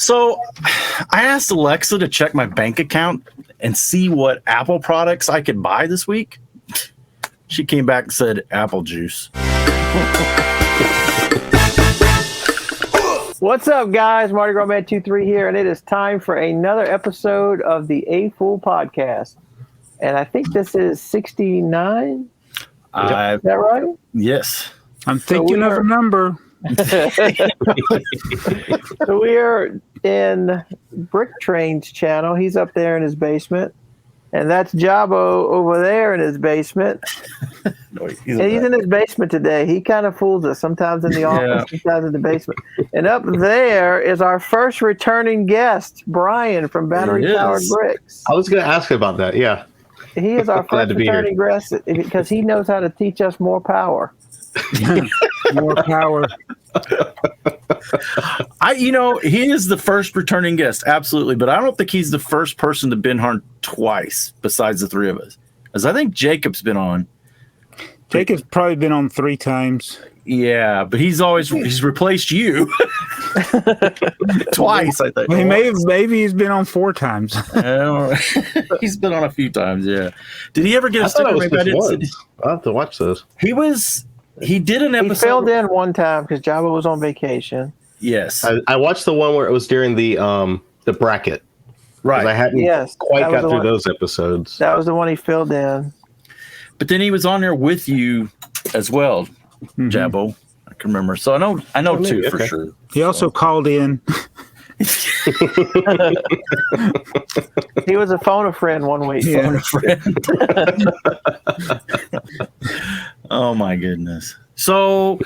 So I asked Alexa to check my bank account and see what Apple products I could buy this week. She came back and said apple juice. What's up, guys? Mardigrasman23 here, and it is time for another episode of the A F.o.O.L Podcast. And I think this is 69. Is that right? Yes. I'm thinking of a number. So we are in BrickTrains channel. He's up there in his basement. And that's Jabbo over there in his basement. He's in his basement today. He kind of fools us, sometimes in the office, sometimes in the basement. And up there is our first returning guest, Brian from Battery Powered Bricks. I was going to ask about that, yeah. He is our first returning guest because he knows how to teach us more power. More power. He is the first returning guest, absolutely, but I don't think he's the first person to been on twice besides the three of us. Because I think Jacob's been on. Jacob's probably been on 3 times. Yeah, but he's replaced you twice, I think. Maybe he's been on 4 times. He's been on a few times, yeah. Did he ever get a sticker? Maybe I didn't see. I'll have to watch those. He did an episode. He filled in one time because Jabba was on vacation. Yes. I watched the one where it was during the bracket. Right. I hadn't quite got through those episodes. That was the one he filled in. But then he was on there with you as well, Jabbo. I can remember. So I know too for sure. He also called in. He was a phone-a-friend one week. Yeah. Oh my goodness. So,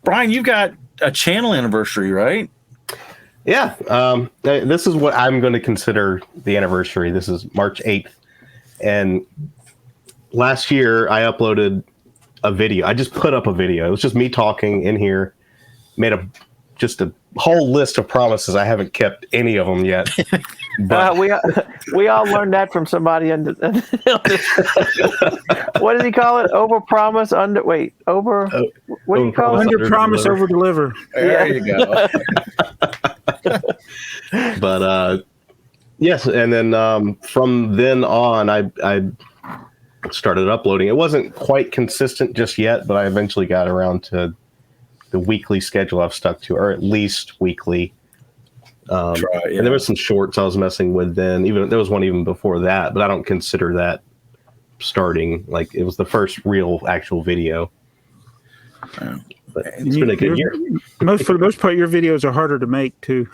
Brian, you've got a channel anniversary, right? Yeah. This is what I'm going to consider the anniversary. This is March 8th. And last year I uploaded a video. I just put up a video. It was just me talking in here. Made just a whole list of promises. I haven't kept any of them yet. But we all learned that from somebody. What does he call it? Over promise, under. What do you call it? Under promise, over deliver. There you go. But yes, and then from then on, I started uploading. It wasn't quite consistent just yet, but I eventually got around to the weekly schedule I've stuck to, or at least weekly. And there was some shorts I was messing with then. There was one even before that, but I don't consider that starting. Like, it was the first real actual video. But it's been a good year. For the most part, your videos are harder to make too.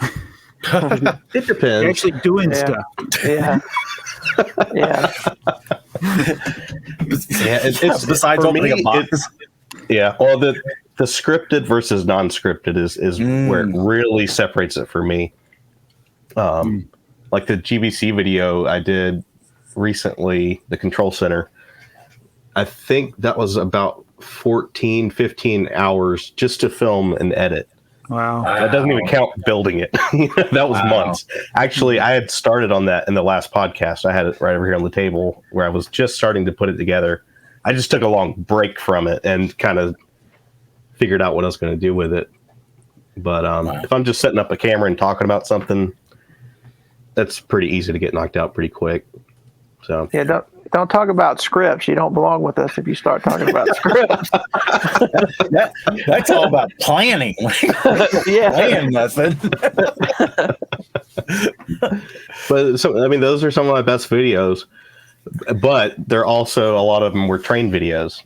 It depends. You're actually doing stuff. Yeah. Yeah. It's besides opening a box. Well, the scripted versus non-scripted is where it really separates it for me. Like the GBC video I did recently, the Control Center, I think that was about 15 hours just to film and edit. Wow. That doesn't even count building it. That was months. Actually, I had started on that in the last podcast. I had it right over here on the table where I was just starting to put it together. I just took a long break from it and kind of figured out what I was going to do with it. But if I'm just setting up a camera and talking about something, that's pretty easy to get knocked out pretty quick. So yeah, don't talk about scripts. You don't belong with us if you start talking about scripts. That's all about planning. Plan nothing. But those are some of my best videos. But they're also, a lot of them were train videos,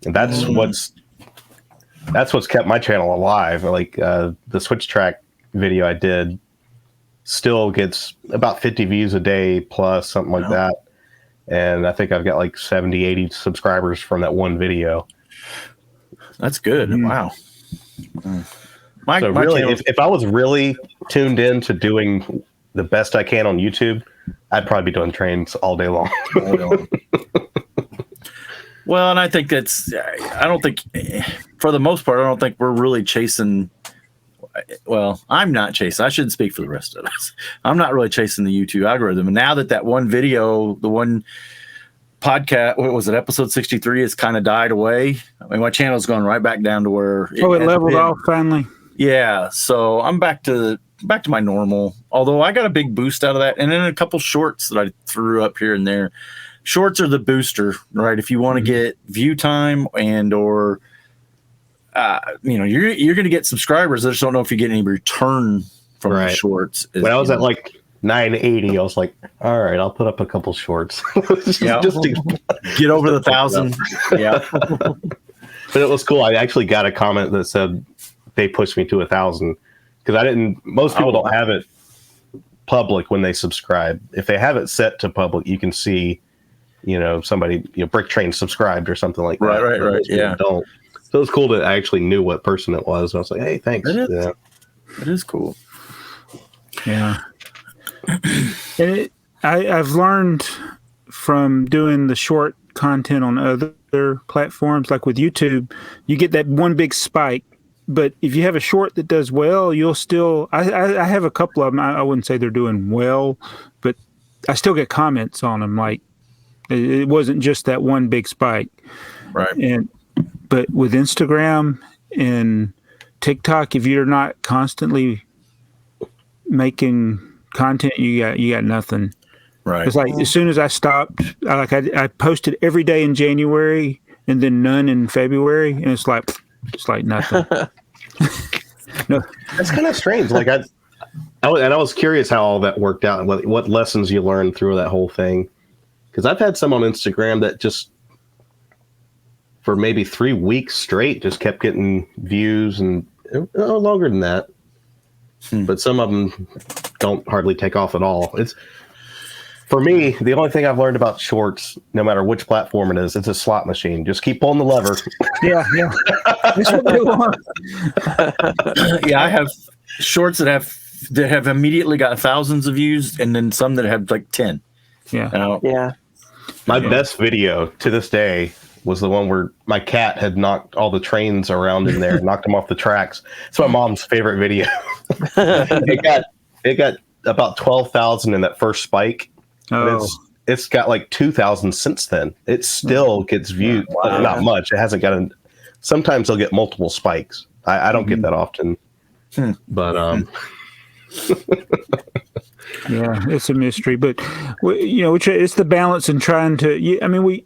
and that's what's kept my channel alive. Like the switch track video I did still gets about 50 views a day plus, something like that. And I think I've got like 70, 80 subscribers from that one video. That's good. Wow. So really, if I was really tuned in to doing the best I can on YouTube, I'd probably be doing trains all day long. Well, and I think for the most part, I don't think we're really chasing. Well, I'm not chasing. I shouldn't speak for the rest of us. I'm not really chasing the YouTube algorithm. And now that one video, the one podcast, what was it, episode 63, has kind of died away. I mean, my channel's gone right back down to where it leveled off finally. Yeah, so I'm back to my normal. Although I got a big boost out of that, and then a couple shorts that I threw up here and there. Shorts are the booster, right? If you want to get view time and or you're going to get subscribers. I just don't know if you get any return from the shorts. When I was at like 980, I was like, all right, I'll put up a couple shorts just to get over the 1,000. Yeah. But it was cool. I actually got a comment that said they pushed me to 1,000 because most people don't have it public when they subscribe. If they have it set to public, you can see, somebody, BrickTrains subscribed or something like that. Right. Yeah. Don't. So it was cool that I actually knew what person it was. I was like, hey, thanks. It is cool. Yeah. And I've learned from doing the short content on other platforms, like with YouTube, you get that one big spike. But if you have a short that does well, you'll still. I have a couple of them. I wouldn't say they're doing well, but I still get comments on them. Like it wasn't just that one big spike, right? But with Instagram and TikTok, if you're not constantly making content, you got nothing. Right. It's like as soon as I stopped, I posted every day in January and then none in February, and it's like nothing. No, that's kind of strange. Like I was curious how all that worked out and what lessons you learned through that whole thing. Because I've had some on Instagram that just for maybe 3 weeks straight just kept getting views and longer than that. But some of them don't hardly take off at all. For me, the only thing I've learned about shorts, no matter which platform it is, it's a slot machine. Just keep pulling the lever. Yeah. That's what they want. Yeah, I have shorts that have immediately got thousands of views, and then some that have like 10. Yeah. My best video to this day was the one where my cat had knocked all the trains around in there, knocked them off the tracks. It's my mom's favorite video. It got about 12,000 in that first spike. Oh. It's got like 2,000 since then. It still gets viewed, but not much. It hasn't gotten. Sometimes they'll get multiple spikes. I don't get that often, but yeah, it's a mystery. But it's the balance in trying to. I mean, we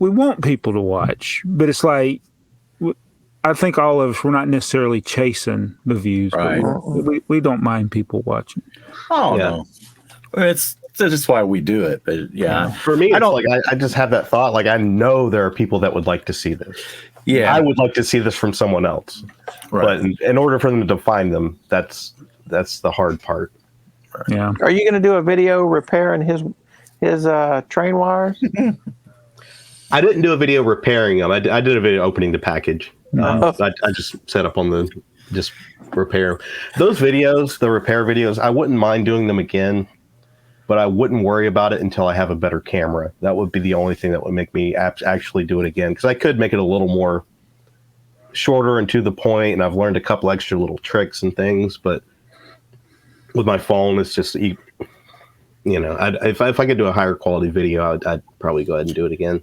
want people to watch, but it's like I think all of us, we're not necessarily chasing the views, right? But we don't mind people watching. Oh no, that's just why we do it. But yeah, for me, I just have that thought. Like I know there are people that would like to see this. Yeah, I would like to see this from someone else. Right. But in order for them to find them, that's the hard part. Right. Yeah. Are you going to do a video repairing his train wires? I didn't do a video repairing them. I did a video opening the package. I just set up on just repair. Those videos, the repair videos, I wouldn't mind doing them again, but I wouldn't worry about it until I have a better camera. That would be the only thing that would make me actually do it again, because I could make it a little more shorter and to the point, and I've learned a couple extra little tricks and things, but with my phone, it's just, if I could do a higher quality video, I'd probably go ahead and do it again.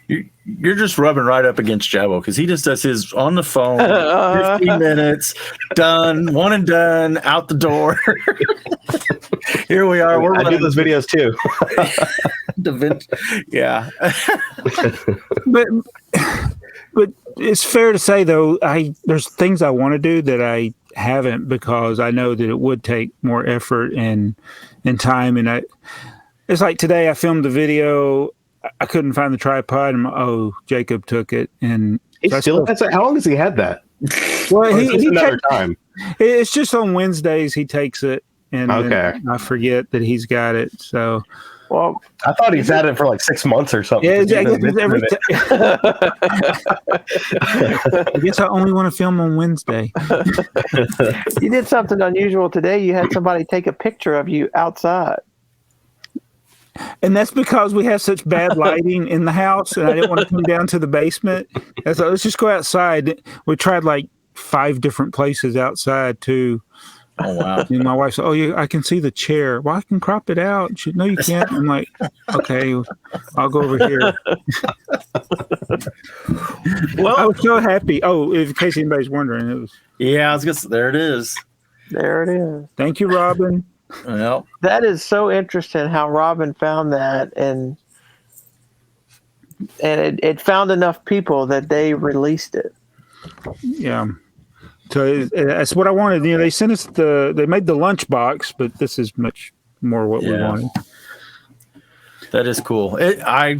You're just rubbing right up against Jabo because he just does his on the phone, 15 minutes, done, one and done, out the door. Here we are. I do those videos too. Yeah. But it's fair to say though, there's things I want to do that I haven't because I know that it would take more effort and time. And it's like today I filmed the video. I couldn't find the tripod, and Jacob took it, and how long has he had that? Well, he another time. It's just on Wednesdays he takes it, and okay. I forget that he's got it. So, well, I thought he's had it for like 6 months or something. Yeah, I guess I only want to film on Wednesday. You did something unusual today. You had somebody take a picture of you outside. And that's because we have such bad lighting in the house, and I didn't want to come down to the basement. I thought, let's just go outside. We tried like 5 different places outside too, Oh wow. And my wife said, "Oh, I can see the chair. Well, I can crop it out." She said, "No, you can't." I'm like, "Okay, I'll go over here." Well, I was so happy. Oh, in case anybody's wondering, it was. yeah, I was gonna say, there it is. There it is. Thank you, Robin. Well, That is so interesting how Robin found that, and it found enough people that they released it. Yeah. So that's what I wanted. They sent us they made the lunchbox, but this is much more what we wanted. that is cool. I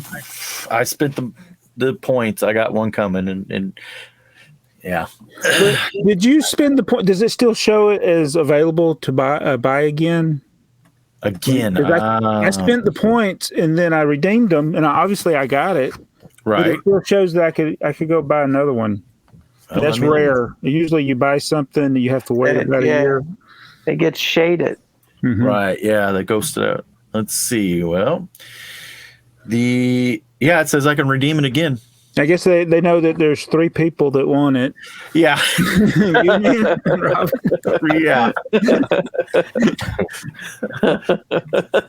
spent the points. I got one coming, and yeah. Did you spend the point? Does it still show it as available to buy again? Again, I spent the points and then I redeemed them, and obviously I got it. right. But it still shows that I could go buy another one. That's rare. Usually you buy something, you have to wait about a year. It gets shaded. Mm-hmm. Right. Yeah, they ghosted out. Let's see. Well, it says I can redeem it again. I guess they know that there's 3 people that want it. Yeah. Yeah.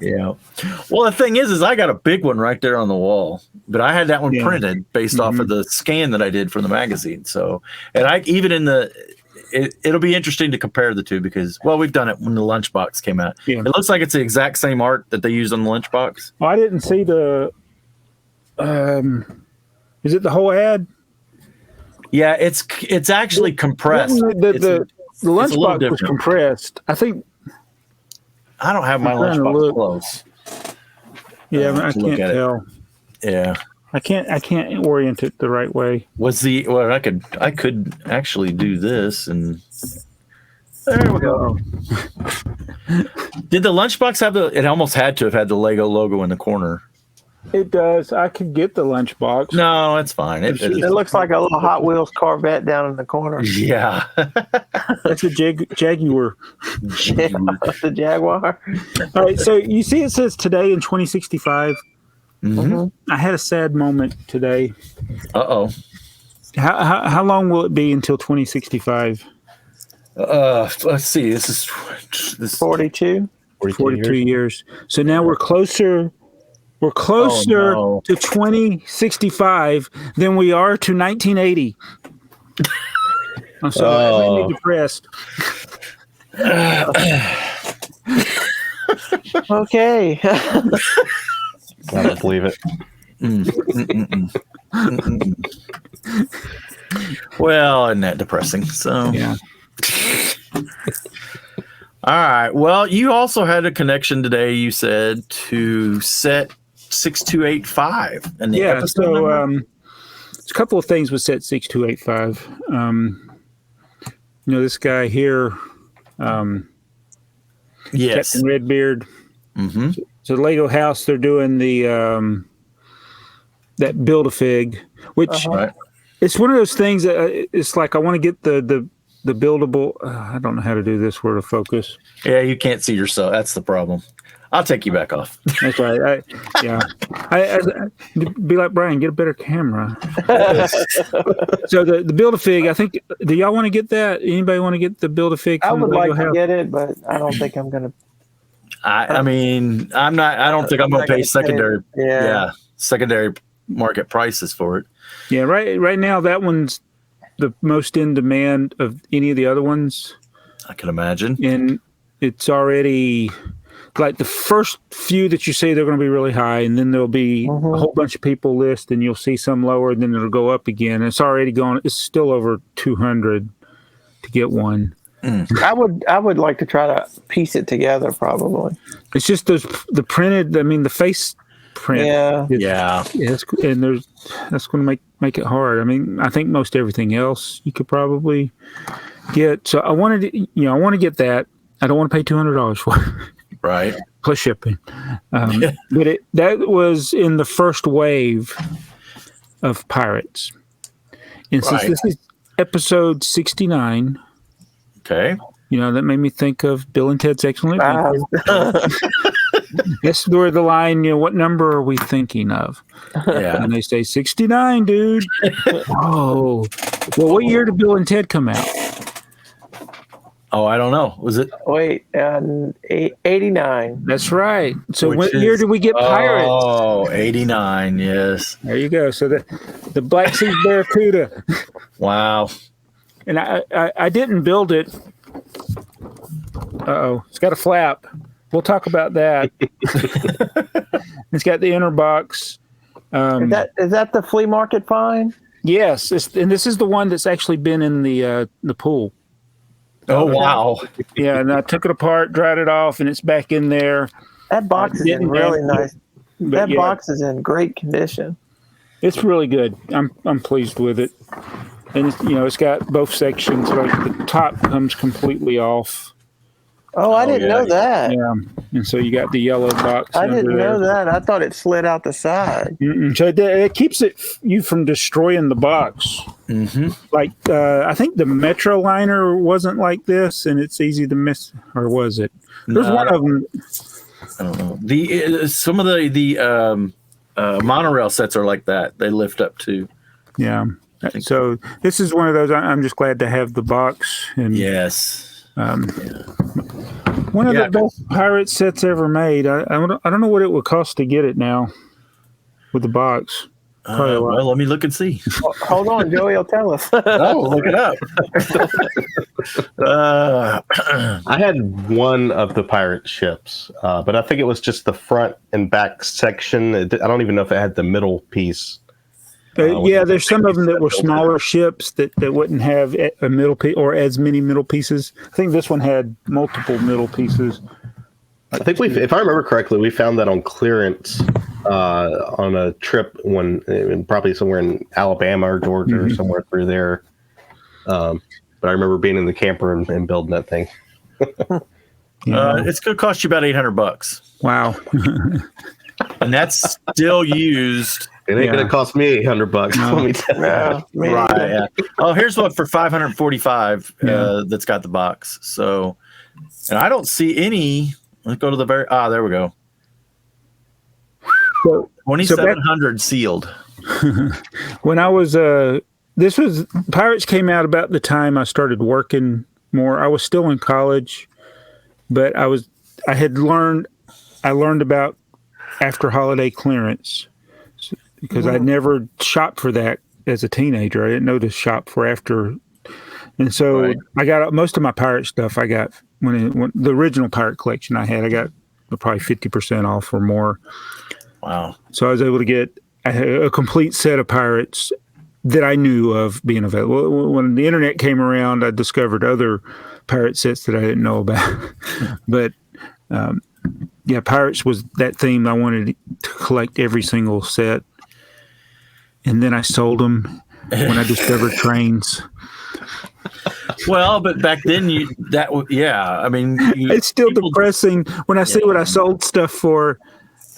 Yeah. Well, the thing is I got a big one right there on the wall, but I had that one printed based off of the scan that I did from the magazine. So, and it'll be interesting to compare the two because, well, we've done it when the lunchbox came out. Yeah. It looks like it's the exact same art that they used on the lunchbox. Well, I didn't see the, is it the whole ad? Yeah, it's actually compressed. The lunchbox was compressed. I think. I don't have my lunchbox close. Yeah, I can't tell. Yeah, I can't orient it the right way. I could actually do this, and there we go. Did the lunchbox have it almost had to have had the Lego logo in the corner. It does. I could get the lunchbox. No, it's fine. It looks like a little Hot Wheels Corvette down in the corner. Yeah. That's a Jaguar. The Jaguar. All right. So you see it says today in 2065. Mm-hmm. I had a sad moment today. Uh-oh. How long will it be until 2065? Let's see. This is 42. 42 years. So now we're closer. We're closer to 2065 than we are to 1980. I'm sorry, that made me depressed. Okay. I don't believe it. Well, isn't that depressing? So yeah. All right. Well, you also had a connection today, you said, to set 6285. And so there's a couple of things with set 6285. This guy here, yes, Captain Redbeard. Mm-hmm. So the Lego house, they're doing the that Build-A-Fig, which it's one of those things that it's like I want to get the buildable. I don't know how to do this where to focus. Yeah, you can't see yourself. That's the problem. I'll take you back off. That's right. I be like Brian, get a better camera. So the Build-A-Fig, I think. Do y'all want to get that? Anybody want to get the Build-A-Fig? I would like to get it, but I don't think I'm going to. I mean, I'm not. I don't think I'm going to pay secondary. Secondary market prices for it. Yeah, right now that one's the most in demand of any of the other ones. I can imagine. And it's already like the first few that you see, they're going to be really high, and then there'll be a whole bunch of people list, and you'll see some lower, and then it'll go up again. And it's already gone. It's still over 200 to get one. I would like to try to piece it together. Probably. It's just the printed. I mean, the face print. Yeah. And that's going to make it hard. I mean, I think most everything else you could probably get. So I want to get that. I don't want to pay $200 for it. Right. Plus shipping. But that was in the first wave of Pirates. And since this is episode 69. Okay. That made me think of Bill and Ted's Excellent Adventure. That's where the line, what number are we thinking of? Yeah. And they say 69, dude. Oh. Well, what year did Bill and Ted come out? Oh, I don't know. Was it? Wait, 89. That's right. So Which what year is- did we get Pirates? Oh, 89. Yes. There you go. So the Black Sea Barracuda. Wow. And I didn't build it. It's got a flap. We'll talk about that. It's got the inner box. Is that the flea market find? Yes, and this is the one that's actually been in the pool. Oh, wow. Yeah, and I took it apart, dried it off, and it's back in there. That box is in really nice. That box is in great condition. It's really good. I'm pleased with it. And it's got both sections. Like the top comes completely off. Oh, I didn't know that. Yeah, and so you got the yellow box. I didn't know there. that. I thought it slid out the side. So it keeps you from destroying the box. Mm-hmm. Like I think the Metro liner wasn't like this, and it's easy to miss. Or was it? There's one of them. I don't know. Some of the monorail sets are like that. They lift up too. Yeah. So this is one of those. I'm just glad to have the box. And Yes. one of the best pirate sets ever made. I don't know what it would cost to get it now with the box. Well, let me look and see. Hold on, Joey will tell us. Oh, look it up. I had one of the pirate ships, but I think it was just the front and back section. I don't even know if it had the middle piece. There's some of them that were smaller ships that wouldn't have a middle piece or as many middle pieces. I think this one had multiple middle pieces. I think if I remember correctly, we found that on clearance on a trip probably somewhere in Alabama or Georgia or somewhere through there. But I remember being in the camper and building that thing. It's going to cost you about $800. Wow. And that's still used. It ain't gonna cost me $800. No. Let me tell you. Right. Yeah. Oh, here's one for $545 that's got the box. So, and I don't see any. Let's go to the very. There we go. 2,700 sealed. When I was Pirates came out about the time I started working more. I was still in college, but I learned about after holiday clearance because I'd never shopped for that as a teenager. I didn't know to shop for after. And so I got most of my pirate stuff I got when the original pirate collection I got probably 50% off or more. Wow. So I was able to get a complete set of pirates that I knew of being available. When the internet came around, I discovered other pirate sets that I didn't know about. But pirates was that theme. I wanted to collect every single set. And then I sold them when I discovered trains. Well, but back then it's still depressing when I see what I sold stuff for.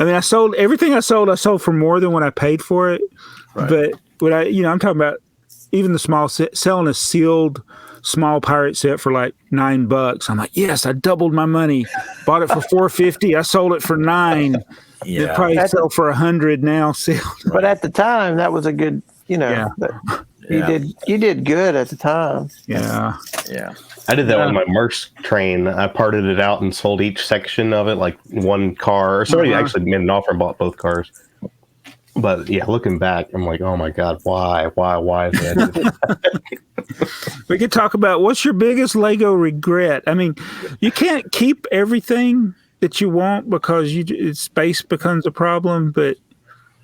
I mean, I sold everything I sold for more than what I paid for it. Right. But what I'm talking about, even the small set, selling a sealed small pirate set for like $9. I'm like, yes, I doubled my money. Bought it for $450. I sold it for $9. Yeah, it probably sell for $100 now sealed. But at the time, that was a good, you did good at the time. Yeah. Yeah. I did that with my Merce train. I parted it out and sold each section of it, like one car. Somebody actually made an offer and bought both cars. But yeah, looking back, I'm like, oh my God, why did I do this? We could talk about what's your biggest Lego regret. I mean, you can't keep everything that you want because space becomes a problem, but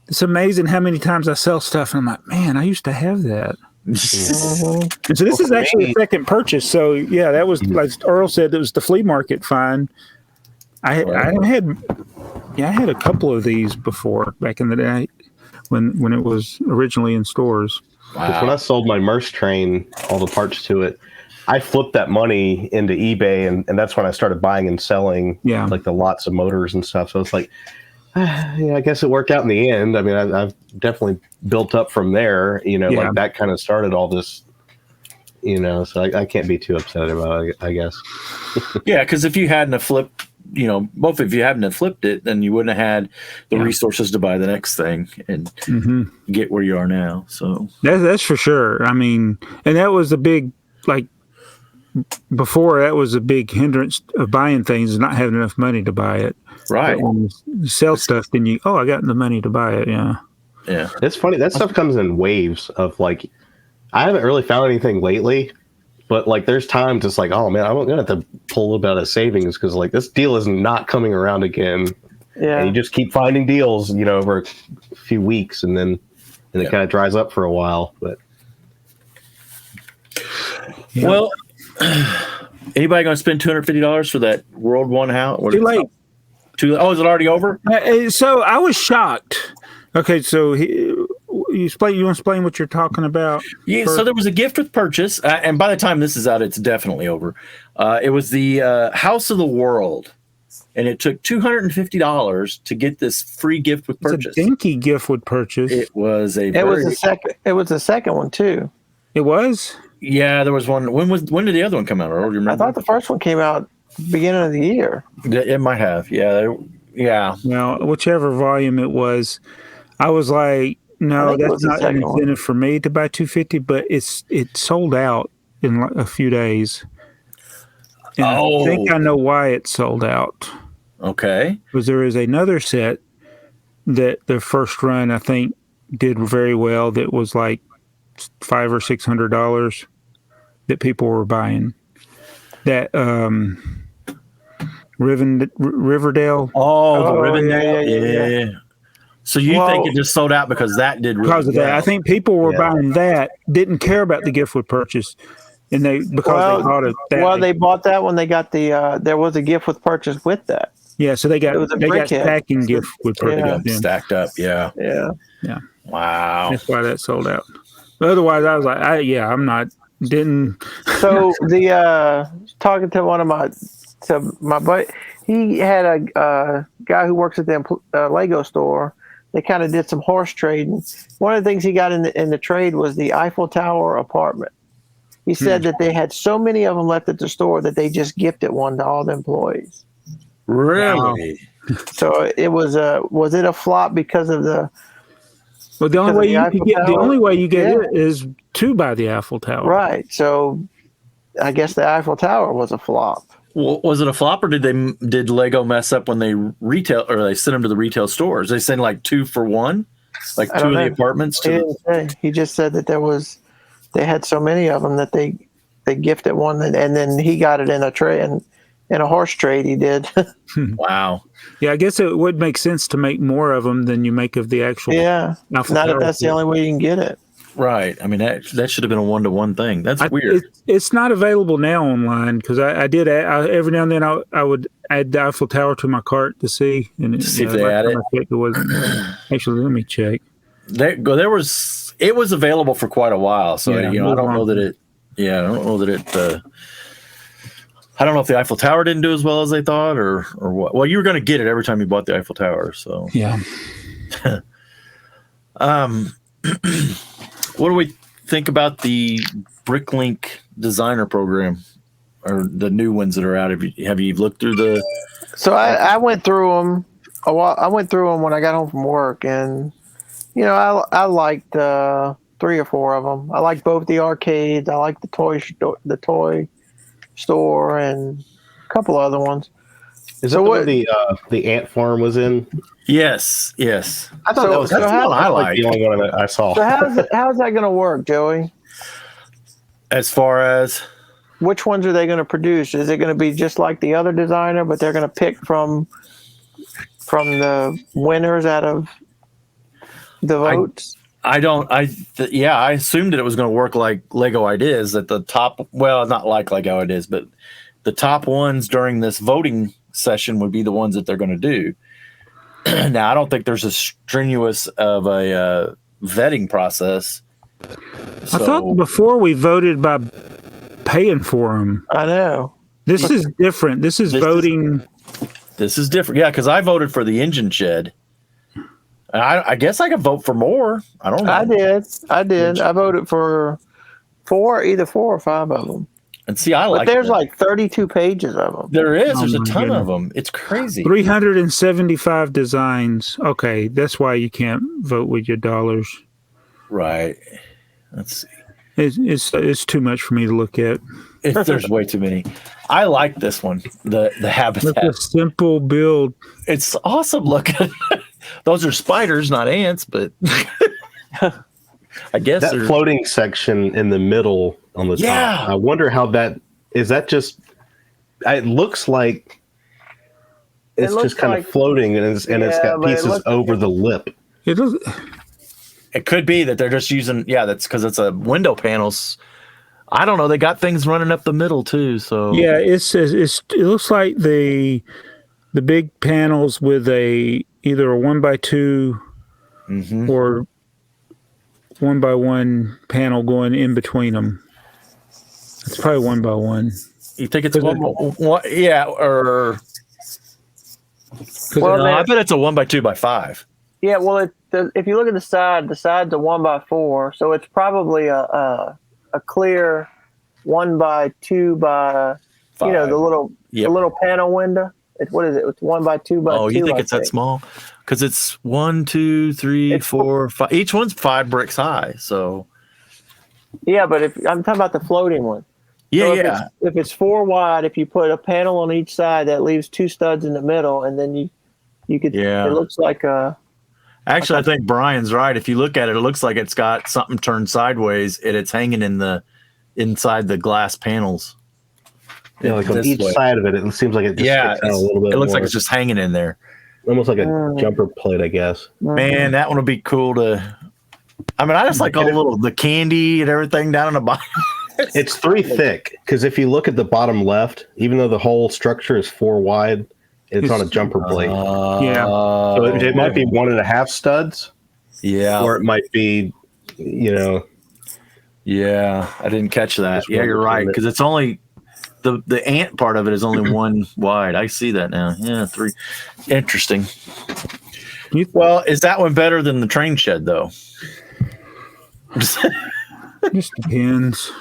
it's amazing how many times I sell stuff and I'm like, man, I used to have that. So this is actually a second purchase. So yeah, that was like Earl said, it was the flea market find. I had a couple of these before back in the day when it was originally in stores. Wow. When I sold my Merce train, all the parts to it, I flipped that money into eBay, and that's when I started buying and selling like the lots of motors and stuff. So it's like, I guess it worked out in the end. I mean, I've definitely built up from there, like that kind of started all this, so I can't be too upset about it, I guess. Yeah, because if you hadn't have flipped, both of you hadn't have flipped it, then you wouldn't have had the resources to buy the next thing and get where you are now. So that's for sure. I mean, and that was a big, like, before that was a big hindrance of buying things, is not having enough money to buy it. Right. But when you sell stuff, then I got the money to buy it. Yeah. Yeah. It's funny. That stuff comes in waves of like, I haven't really found anything lately, but like there's times it's like, oh man, I'm going to have to pull a little bit out of savings because like this deal is not coming around again. Yeah. And you just keep finding deals, over a few weeks and then it kind of dries up for a while. But well, anybody going to spend $250 for that World One house? Too late. Oh, is it already over? So I was shocked. Okay, so you want to explain what you're talking about? Yeah, so there was a gift with purchase, and by the time this is out, it's definitely over. It was the House of the World, and it took $250 to get this free gift with purchase. It's a dinky gift with purchase. It was a. It was the second one too. It was. Yeah, there was one. When did the other one come out? Or do you remember? I thought the first one came out beginning of the year. It might have. Yeah. Now, whichever volume it was, I was like, no, that's not an incentive for me to buy $250, but it sold out in like a few days. And I think I know why it sold out. Okay. Because there is another set that the first run I think did very well. That was like $500 or $600 that people were buying. That Riverdale. Oh, the Rivendell. Yeah. So you think it just sold out because that did really because of that? I think people were buying that, didn't care about the gift with purchase, and they bought it. Well, they bought that when they got the. There was a gift with purchase with that. Yeah, so they got packing gift with purchase stacked up. Yeah. Wow. That's why that sold out. But otherwise, I was like, I'm not. Didn't. So talking to one of my buddy, he had a guy who works at the Lego store. They kind of did some horse trading. One of the things he got in the trade was the Eiffel Tower apartment. He said that they had so many of them left at the store that they just gifted one to all the employees. Really? So it was it a flop because of the? Well, the only way you get it is to buy the Eiffel Tower. Right. So I guess the Eiffel Tower was a flop. Well, was it a flop, or did Lego mess up when they they sent them to the retail stores? They send like 2 for 1, like 2 of the apartments. He just said that they had so many of them that they gifted one, and then he got it in a tray in a horse trade. He did. Wow. Yeah, I guess it would make sense to make more of them than you make of the actual. Yeah. Not if that's the only way you can get it. Right. I mean, that should have been a 1-to-1 thing. That's weird. It's not available now online because I did every now and then I would add the Eiffel Tower to my cart to see if they had it. It wasn't. Actually, let me check. It was available for quite a while, so I don't know that it. Yeah, I don't know that it. I don't know if the Eiffel Tower didn't do as well as they thought, or what. Well, you were going to get it every time you bought the Eiffel Tower, so yeah. What do we think about the Bricklink designer program, or the new ones that are out? Have you looked through the? So I went through them. I went through them when I got home from work, and I liked 3 or 4 of them. I liked both the arcades. I liked the toy store, and a couple other ones. Is that what the ant farm was in? Yes. I thought that was the one I liked. The only one that I saw. So how's that going to work, Joey? As far as which ones are they going to produce? Is it going to be just like the other designer, but they're going to pick from the winners out of the votes? I assumed that it was going to work like Lego Ideas, that the top, well, not like Lego Ideas, but the top ones during this voting session would be the ones that they're going to do. Now, I don't think there's as strenuous of a vetting process. I thought before we voted by paying for them. I know. This is different. This is voting. This is different. Yeah, because I voted for the engine shed. I guess I could vote for more. I don't know. I did. I voted for either 4 or 5 of them. And see, but there's like 32 pages of them. There is. There's a ton of them. It's crazy. 375 designs. Okay, that's why you can't vote with your dollars. Right. Let's see. It's too much for me to look at. There's way too many. I like this one, the habitat. It's a simple build. It's awesome looking. Those are spiders, not ants, but I guess that floating section in the middle on the top. I wonder how that is. That just it looks like it's just kind of floating, and it's got pieces over the lip. It could be that they're just using. Yeah, that's because it's a window panels. I don't know. They got things running up the middle too. So yeah, it looks like the big panels with either a 1x2 or 1x1 panel going in between them. It's probably 1x1. You think it's one? Yeah, or I bet it's a 1x2x5. Yeah, well, if you look at the side's a 1x4, so it's probably a clear 1x2 by 5. The little panel window. What is it? It's 1x2 by 2. Oh, you think it's that small? Because it's 1, 2, 3, 4, 5. Each one's 5 bricks high. So yeah, but if I'm talking about the floating one. Yeah, so if it's 4 wide, if you put a panel on each side, that leaves 2 studs in the middle, and then you could. Yeah. It looks like a. Actually, I think Brian's right. If you look at it, it looks like it's got something turned sideways, and it's hanging inside the glass panels. Yeah, like on each side of it, it seems like it just sticks out a little bit. It looks like it's just hanging in there. Almost like a jumper plate, I guess. Man, that one would be cool to. I mean, I just like the candy and everything down on the bottom. It's 3 thick because if you look at the bottom left, even though the whole structure is 4 wide, it's on a jumper plate. So it might be 1.5 studs. Yeah. Or it might be, Yeah, I didn't catch that. Yeah, you're right. Because it's only the ant part of it is only 1 wide. I see that now. Yeah, 3. Interesting. Well, is that one better than the train shed though? Just depends.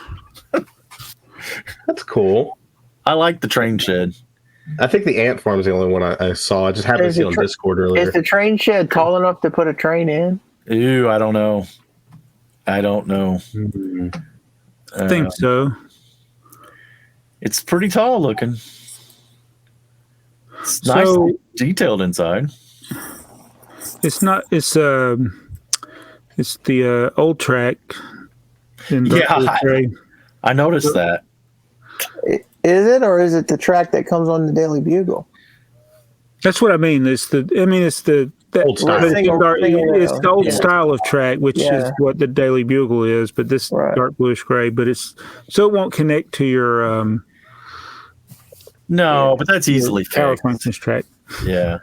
That's cool. I like the train shed. I think the ant farm is the only one I saw. I just happened to see on Discord earlier. Is the train shed tall enough to put a train in? Ooh, I don't know. Mm-hmm. I think so. It's pretty tall looking. It's nice, detailed inside. It's not. It's the old track. I noticed that. Is it, or is it the track that comes on the Daily Bugle? That's what I mean. It's the old style. It's the old style of track, which is what the Daily Bugle is. But this dark bluish gray. But it won't connect to your. No, but that's easily power functions track. Yeah.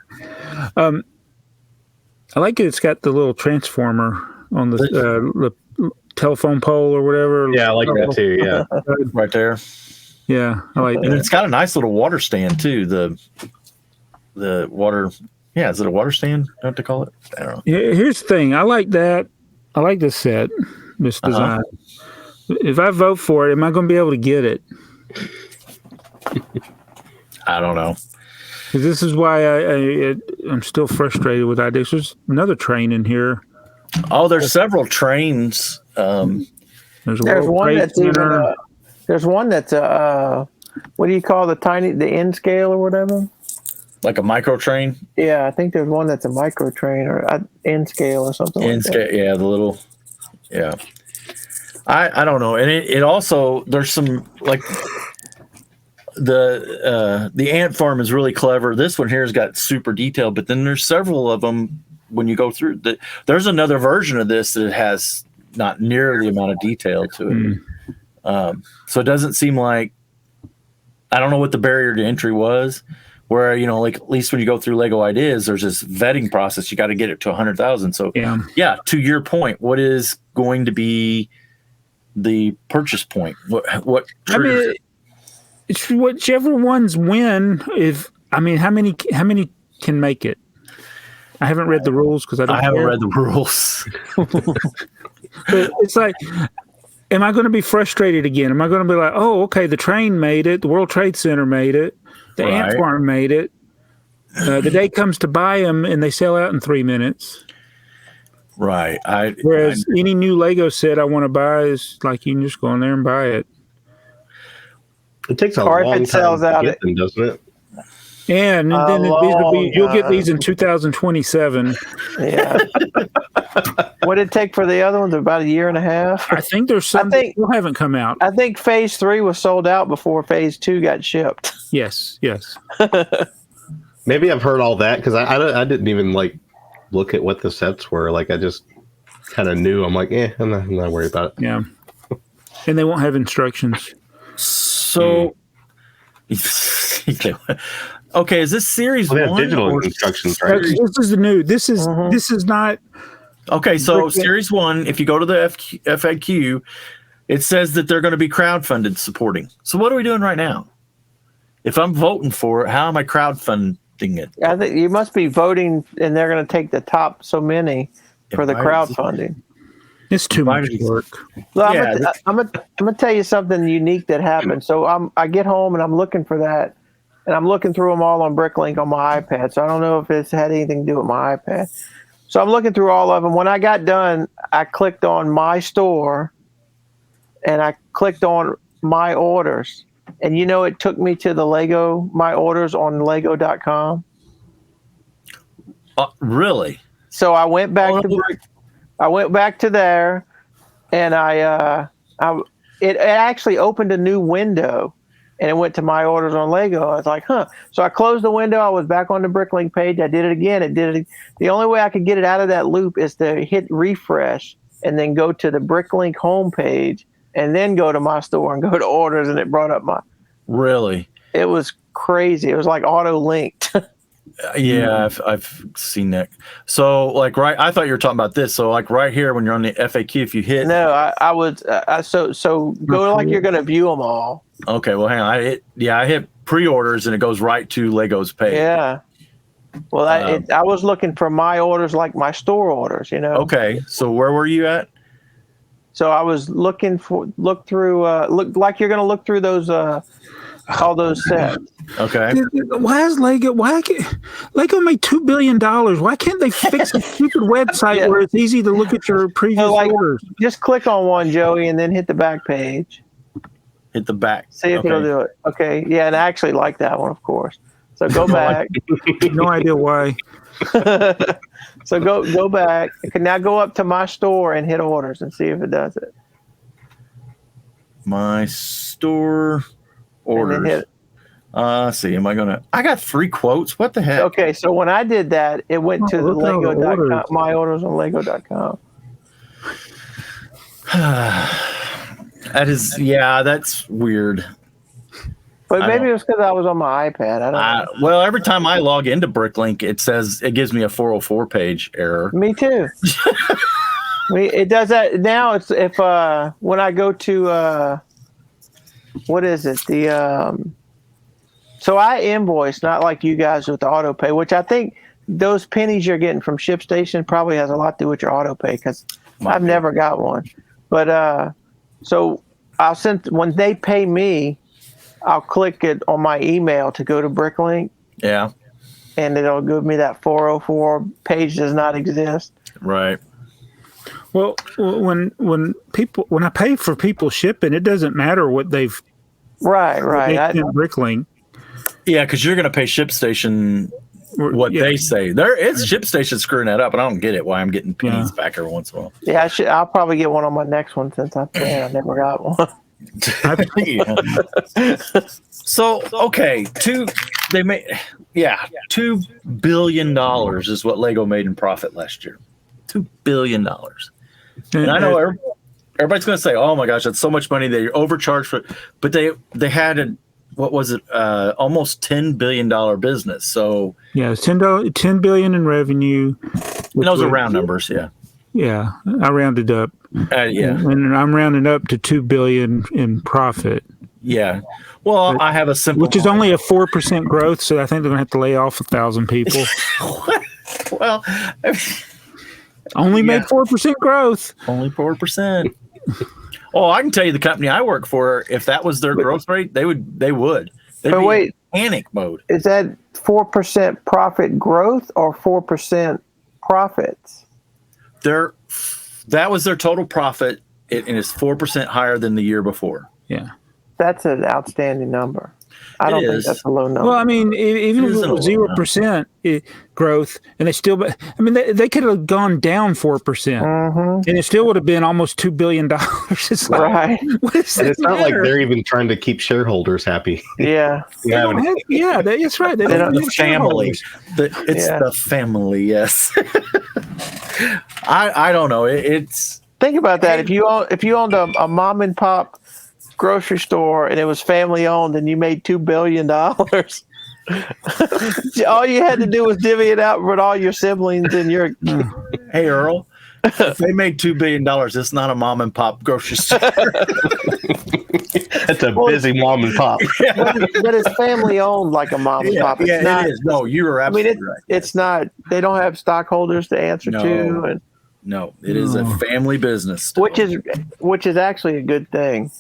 I like it. It's got the little transformer on the telephone pole or whatever. Yeah, I like that too. Yeah, right there. Yeah, I like that. And it's got a nice little water stand too. The water. Yeah, is it a water stand? What to call it? I don't know. Yeah, here's the thing. I like that. I like this set, this design. If I vote for it, am I going to be able to get it? I don't know. Because this is why I'm still frustrated with ideas. There's another train in here. Oh, there's several trains. There's one that's what do you call the N scale or whatever? Like a micro train? Yeah, I think there's one that's a micro train or N scale or something. N scale, yeah, the little, yeah. I don't know, and it also there's some like the ant farm is really clever. This one here has got super detailed, but then there's several of them when you go through. There's another version of this that has not near the amount of detail to it. So it doesn't seem like, I don't know what the barrier to entry was, where, like at least when you go through Lego Ideas, there's this vetting process. You got to get it to 100,000. So yeah, to your point, what is going to be the purchase point? What triggers it? It's whichever ones win. How many can make it? I haven't read the rules because I haven't read the rules. But it's like, am I going to be frustrated again? Am I going to be like, oh, okay, the train made it, the World Trade Center made it, the ant farm made it. The day comes to buy them and they sell out in 3 minutes. Right. Whereas any new Lego set I want to buy is like you can just go in there and buy it. It takes a Or if long it sells time out, to get them, doesn't it? And then these will be, you'll get these in 2027. Yeah. What did it take for the other ones? About a year and a half? I think there's some that still haven't come out. I think phase 3 was sold out before phase 2 got shipped. Yes. Maybe I've heard all that because I didn't even like look at what the sets were. Like I just kind of knew. I'm like, I'm not worried about it. Yeah. And they won't have instructions. So, okay, is this series They have one digital or instructions, right? This is the new. This is not. Okay, so series 1, if you go to the FAQ, it says that they're going to be crowdfunded supporting. So what are we doing right now? If I'm voting for it, how am I crowdfunding it? I think you must be voting, and they're going to take the top so many for the crowdfunding. It's too much work. Look, I'm gonna tell you something unique that happened. So I get home and I'm looking for that, and I'm looking through them all on Bricklink on my iPad. So I don't know if it's had anything to do with my iPad. So I'm looking through all of them. When I got done, I clicked on my store, and I clicked on my orders, and it took me to the Lego my orders on Lego.com. Really? So I went back to there, and it actually opened a new window, and it went to my orders on Lego. I was like, So I closed the window. I was back on the Bricklink page. I did it again. The only way I could get it out of that loop is to hit refresh and then go to the Bricklink homepage and then go to my store and go to orders, and it brought up my. Really? It was crazy. It was like auto-linked. Yeah, I've seen that. So I thought you were talking about this. So right here, when you're on the FAQ, if you hit. No, I would. So go like you're going to view them all. Okay, well, hang on. I hit pre-orders, and it goes right to Lego's page. Yeah. Well, I was looking for my orders, like my store orders. Okay, so where were you at? So I was look like you're going to look through those all those sets. Okay. Why is Lego made $2 billion? Why can't they fix a stupid website where it's easy to look at your previous orders? Just click on one, Joey, and then hit the back page. Hit the back. See if it'll do it. Okay. Yeah, and I actually like that one, of course. So go back. No idea why. So go back. Okay, now go up to my store and hit orders and see if it does it. My store orders. See, I got 3 quotes. What the heck? Okay, so when I did that, it went to the Lego.com, my orders on Lego.com. That's weird. But maybe it was because I was on my iPad. I don't know. Well, every time I log into Bricklink, it gives me a 404 page error. Me too. It does that now. It's when I go to what is it? So I invoice, not like you guys with the auto pay, which I think those pennies you're getting from ShipStation probably has a lot to do with your auto pay because I've never got one. But so I'll send when they pay me, I'll click it on my email to go to Bricklink. Yeah. And it'll give me that 404 page does not exist. Right. Well, when I pay for people shipping, it doesn't matter what they've right. Bricklink. Yeah, because you're going to pay ShipStation what they say. It's ShipStation screwing that up, and I don't get it why I'm getting pennies back every once in a while. Yeah, I'll probably get one on my next one since I never got one. So okay, $2 billion is what Lego made in profit last year. $2 billion. And I know everybody's going to say, "Oh my gosh, that's so much money! They overcharged for it." But they had almost $10 billion business. So yeah, it's $10 billion in revenue. Those are round numbers. Yeah. Yeah, I rounded up. And I'm rounding up to $2 billion in profit. Yeah. Well, I have a simple, which is only a 4% growth. So I think they're going to have to lay off 1,000 people. Well, only made 4% growth. Only 4%. Oh, I can tell you, the company I work for, if that was their growth rate, they would. They'd be in panic mode. Is that 4% profit growth or 4% profits? That was their total profit, and it's 4% higher than the year before. Yeah. That's an outstanding number. I don't think that's a low number. Well, I mean, even if it was 0% growth, and they could have gone down 4%, and it still would have been almost $2 billion. It's like, right. It's not like they're even trying to keep shareholders happy. Yeah. That's right. They don't have family. It's the family. Yes. I don't know. It's think about that. If you owned a mom and pop grocery store and it was family owned and you made $2 billion, all you had to do was divvy it out with all your siblings and your. Hey, Earl, if they made $2 billion, it's not a mom and pop grocery store. That's a busy mom and pop. But it's family owned like a mom and pop. It's not, it is. No, you are absolutely right. It's not. They don't have stockholders to answer to. And, no, it is a family business still. which is actually a good thing.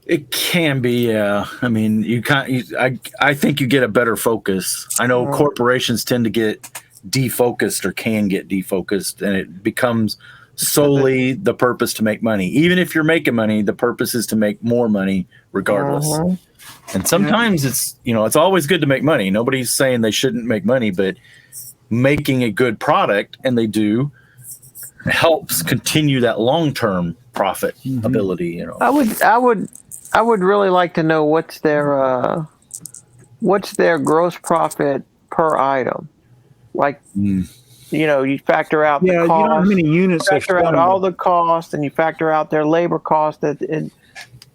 It can be, yeah. I mean, I think you get a better focus. I know corporations tend to get defocused or can get defocused, and it becomes solely the purpose to make money. Even if you're making money, the purpose is to make more money regardless. And sometimes it's always good to make money. Nobody's saying they shouldn't make money, but making a good product, and they do, helps continue that long-term profit ability. I would really like to know what's their gross profit per item. Like, you factor out the cost. You know how many units you factor out all the cost, and you factor out their labor cost and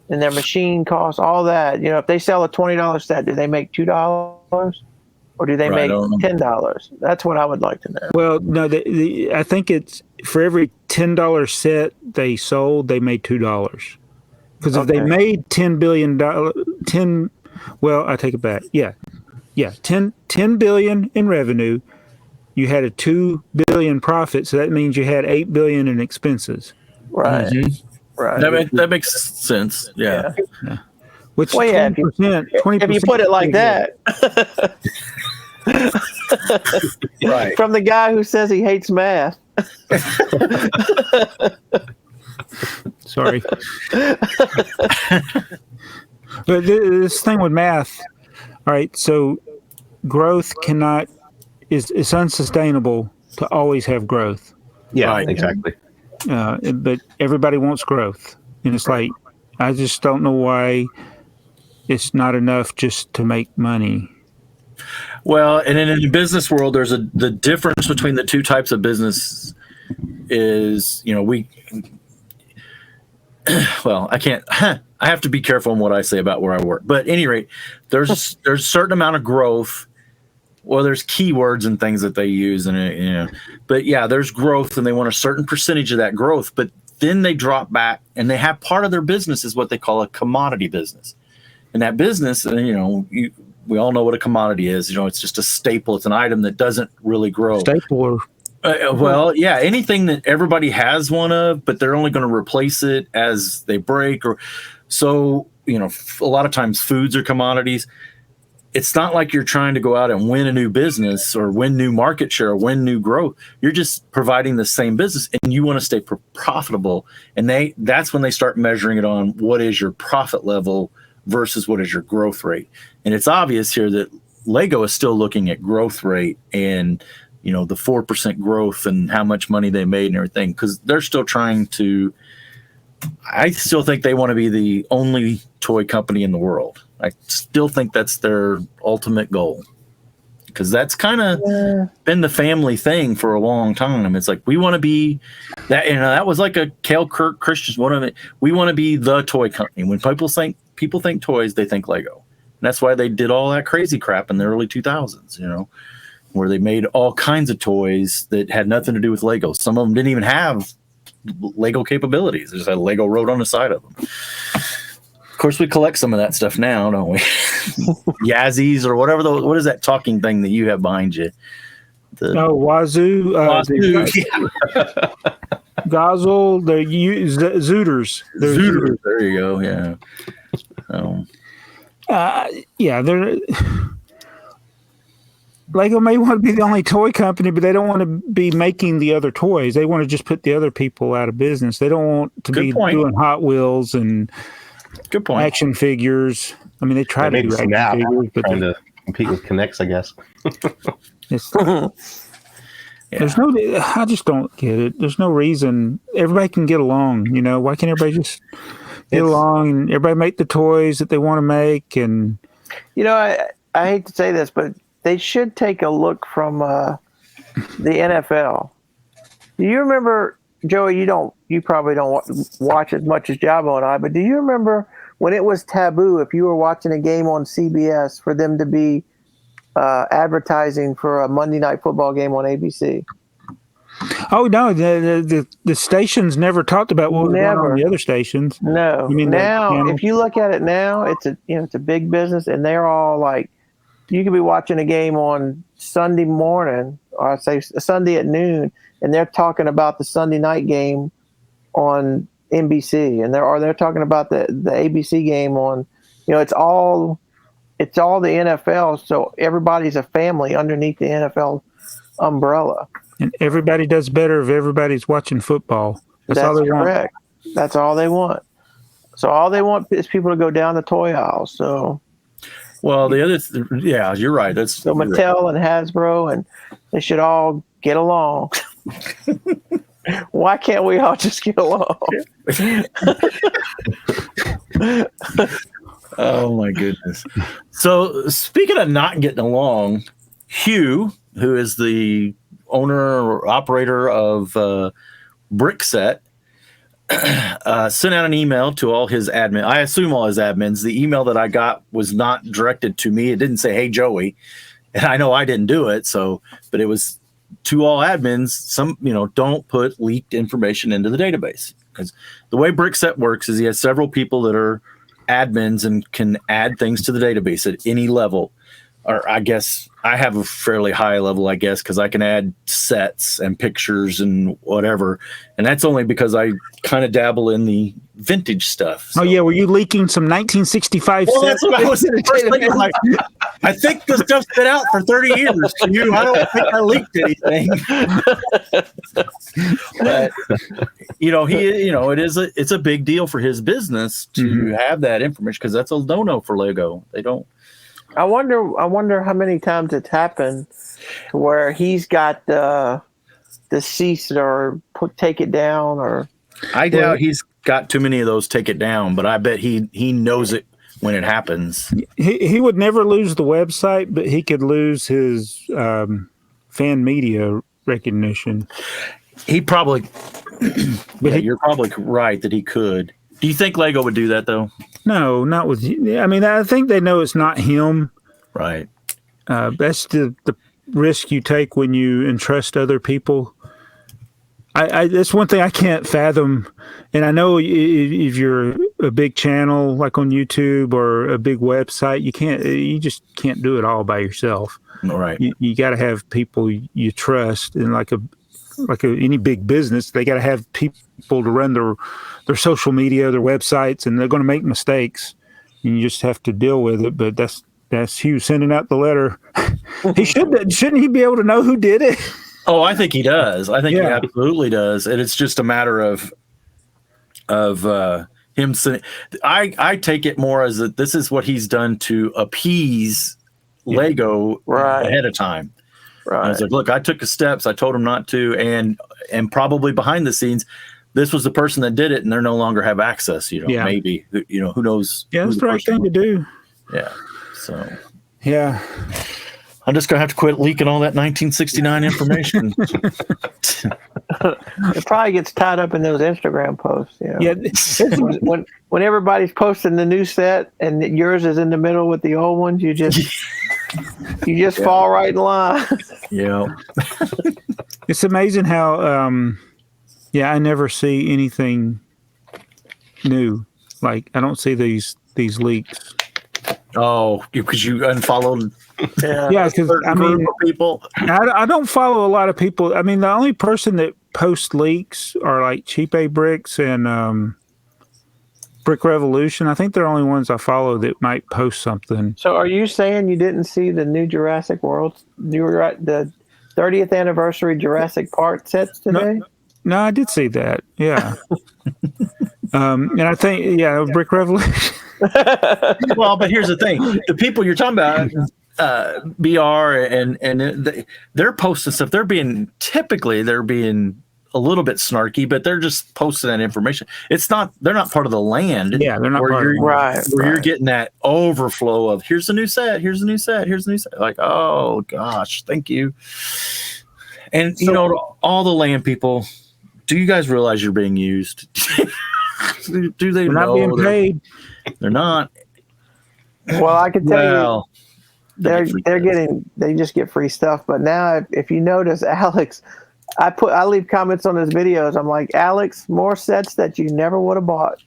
their machine cost, all that. If they sell a $20 set, do they make $2 or do they make $10? That's what I would like to know. Well, no, I think it's for every $10 set they sold, they made $2. Because if they made $10 billion, I take it back. Yeah, $10 billion in revenue. You had a $2 billion profit, so that means you had $8 billion in expenses. Right. Right. That makes sense. Yeah. Which 20%. If you put it like that. Right. From the guy who says he hates math. Sorry. But this thing with math, all right, so growth is unsustainable to always have growth. Yeah, right. Exactly. But everybody wants growth. And it's like, I just don't know why it's not enough just to make money. Well, and in the business world, there's the difference between the two types of business is, I have to be careful on what I say about where I work. But at any rate, there's a certain amount of growth. Well, there's keywords and things that they use, but yeah, there's growth, and they want a certain percentage of that growth. But then they drop back, and they have part of their business is what they call a commodity business. And that business, we all know what a commodity is. It's just a staple. It's an item that doesn't really grow. Stapler. Well, yeah, anything that everybody has one of, but they're only going to replace it as they break. A lot of times foods are commodities. It's not like you're trying to go out and win a new business or win new market share or win new growth. You're just providing the same business, and you want to stay profitable. And that's when they start measuring it on what is your profit level versus what is your growth rate. And it's obvious here that Lego is still looking at growth rate and the 4% growth and how much money they made and everything, because they're still trying to. I still think they want to be the only toy company in the world. I still think that's their ultimate goal, because that's kind of been the family thing for a long time. It's like, we want to be that. That was like a Cale Kirk Christian's one of it. We want to be the toy company. When people think toys, they think Lego. And that's why they did all that crazy crap in the early 2000s, where they made all kinds of toys that had nothing to do with Lego. Some of them didn't even have Lego capabilities. They just had Lego wrote on the side of them. Of course, we collect some of that stuff now, don't we? Yazzies or whatever. What is that talking thing that you have behind you? Wazoo. Gozzle. They're Zooters. Zooters. There you go. Yeah. They're Lego may want to be the only toy company, but they don't want to be making the other toys. They want to just put the other people out of business. They don't want to be doing Hot Wheels and action figures. I mean, they try to do action figures, but trying to compete with Kinects, I guess. There's no. I just don't get it. There's no reason. Everybody can get along. Why can't everybody just get along and everybody make the toys that they want to make? And I hate to say this, but they should take a look from the NFL. Do you remember, Joey? You probably don't watch as much as Jabo and I, but do you remember when it was taboo if you were watching a game on CBS for them to be advertising for a Monday Night Football game on ABC? Oh no, the stations never talked about what was going on the other stations. No, now if you look at it now, it's a big business, and they're all like, you could be watching a game on Sunday morning, or I'd say Sunday at noon, and they're talking about the Sunday night game on NBC, and they're talking about the ABC game on, it's all the NFL, so everybody's a family underneath the NFL umbrella. And everybody does better if everybody's watching football. That's all they correct. Want. That's all they want. So all they want is people to go down the toy aisle. So, well, the other, you're right. So Mattel and Hasbro, and they should all get along. Why can't we all just get along? Oh my goodness. So speaking of not getting along, Hugh, who is the owner or operator of BrickTsar, sent out an email to all his admin. I assume all his admins. The email that I got was not directed to me. It didn't say, "Hey, Joey," and I know I didn't do it. But it was to all admins. Don't put leaked information into the database, because the way BrickTsar works is he has several people that are admins and can add things to the database at any level. Or I guess I have a fairly high level, because I can add sets and pictures and whatever. And that's only because I kind of dabble in the vintage stuff. So. Oh, yeah. Were you leaking some 1965 sets? That's what I was thinking. Like, I think the stuff's been out for 30 years. I don't think I leaked anything. But, it's a big deal for his business to have that information, because that's a no-no for Lego. They don't. I wonder how many times it's happened where he's got the cease or take it down, or I doubt he's got too many of those take it down, but I bet he knows it when it happens. He would never lose the website, but he could lose his fan media recognition. He probably, but you're probably right that he could. Do you think Lego would do that though? No, not with. I mean, I think they know it's not him. Right. That's the risk you take when you entrust other people. That's one thing I can't fathom. And I know if you're a big channel like on YouTube or a big website, you just can't do it all by yourself. Right. You got to have people you trust, and like any big business, they got to have people to run their social media, their websites, and they're going to make mistakes. And you just have to deal with it. But that's Hugh sending out the letter. Shouldn't he be able to know who did it? Oh, I think he does. I think he absolutely does. And it's just a matter of him sending. I take it more as that this is what he's done to appease Lego ahead of time. Right. I was like, look, I took the steps. I told him not to, and probably behind the scenes, this was the person that did it, and they no longer have access. Maybe who knows? Yeah, that's the right thing to do. Yeah. So. Yeah. I'm just gonna have to quit leaking all that 1969 information. It probably gets tied up in those Instagram posts. Yeah. When everybody's posting the new set and yours is in the middle with the old ones, you just fall right in line. Yeah. It's amazing how I never see anything new. Like, I don't see these leaks. Oh, because you unfollowed. Yeah, because people. I don't follow a lot of people. I mean, the only person that posts leaks are like Cheap A Bricks and Brick Revolution. I think they're the only ones I follow that might post something. So are you saying you didn't see the new Jurassic World, the 30th anniversary Jurassic Park sets today? No, I did see that. Yeah. And I think, Brick Revolution. Well, but here's the thing: the people you're talking about, BR, and they're posting stuff. They're being a little bit snarky, but they're just posting that information. They're not part of the land. Yeah, they're not part of the where you're getting that overflow of here's the new set, here's the new set, here's the new set. Like, oh gosh, thank you. And all the land people, do you guys realize you're being used? Do they They're know not being paid? They're not. Well, I can tell you, they just get free stuff. But now, if you notice, Alex, I leave comments on his videos. I'm like, Alex, more sets that you never would have bought.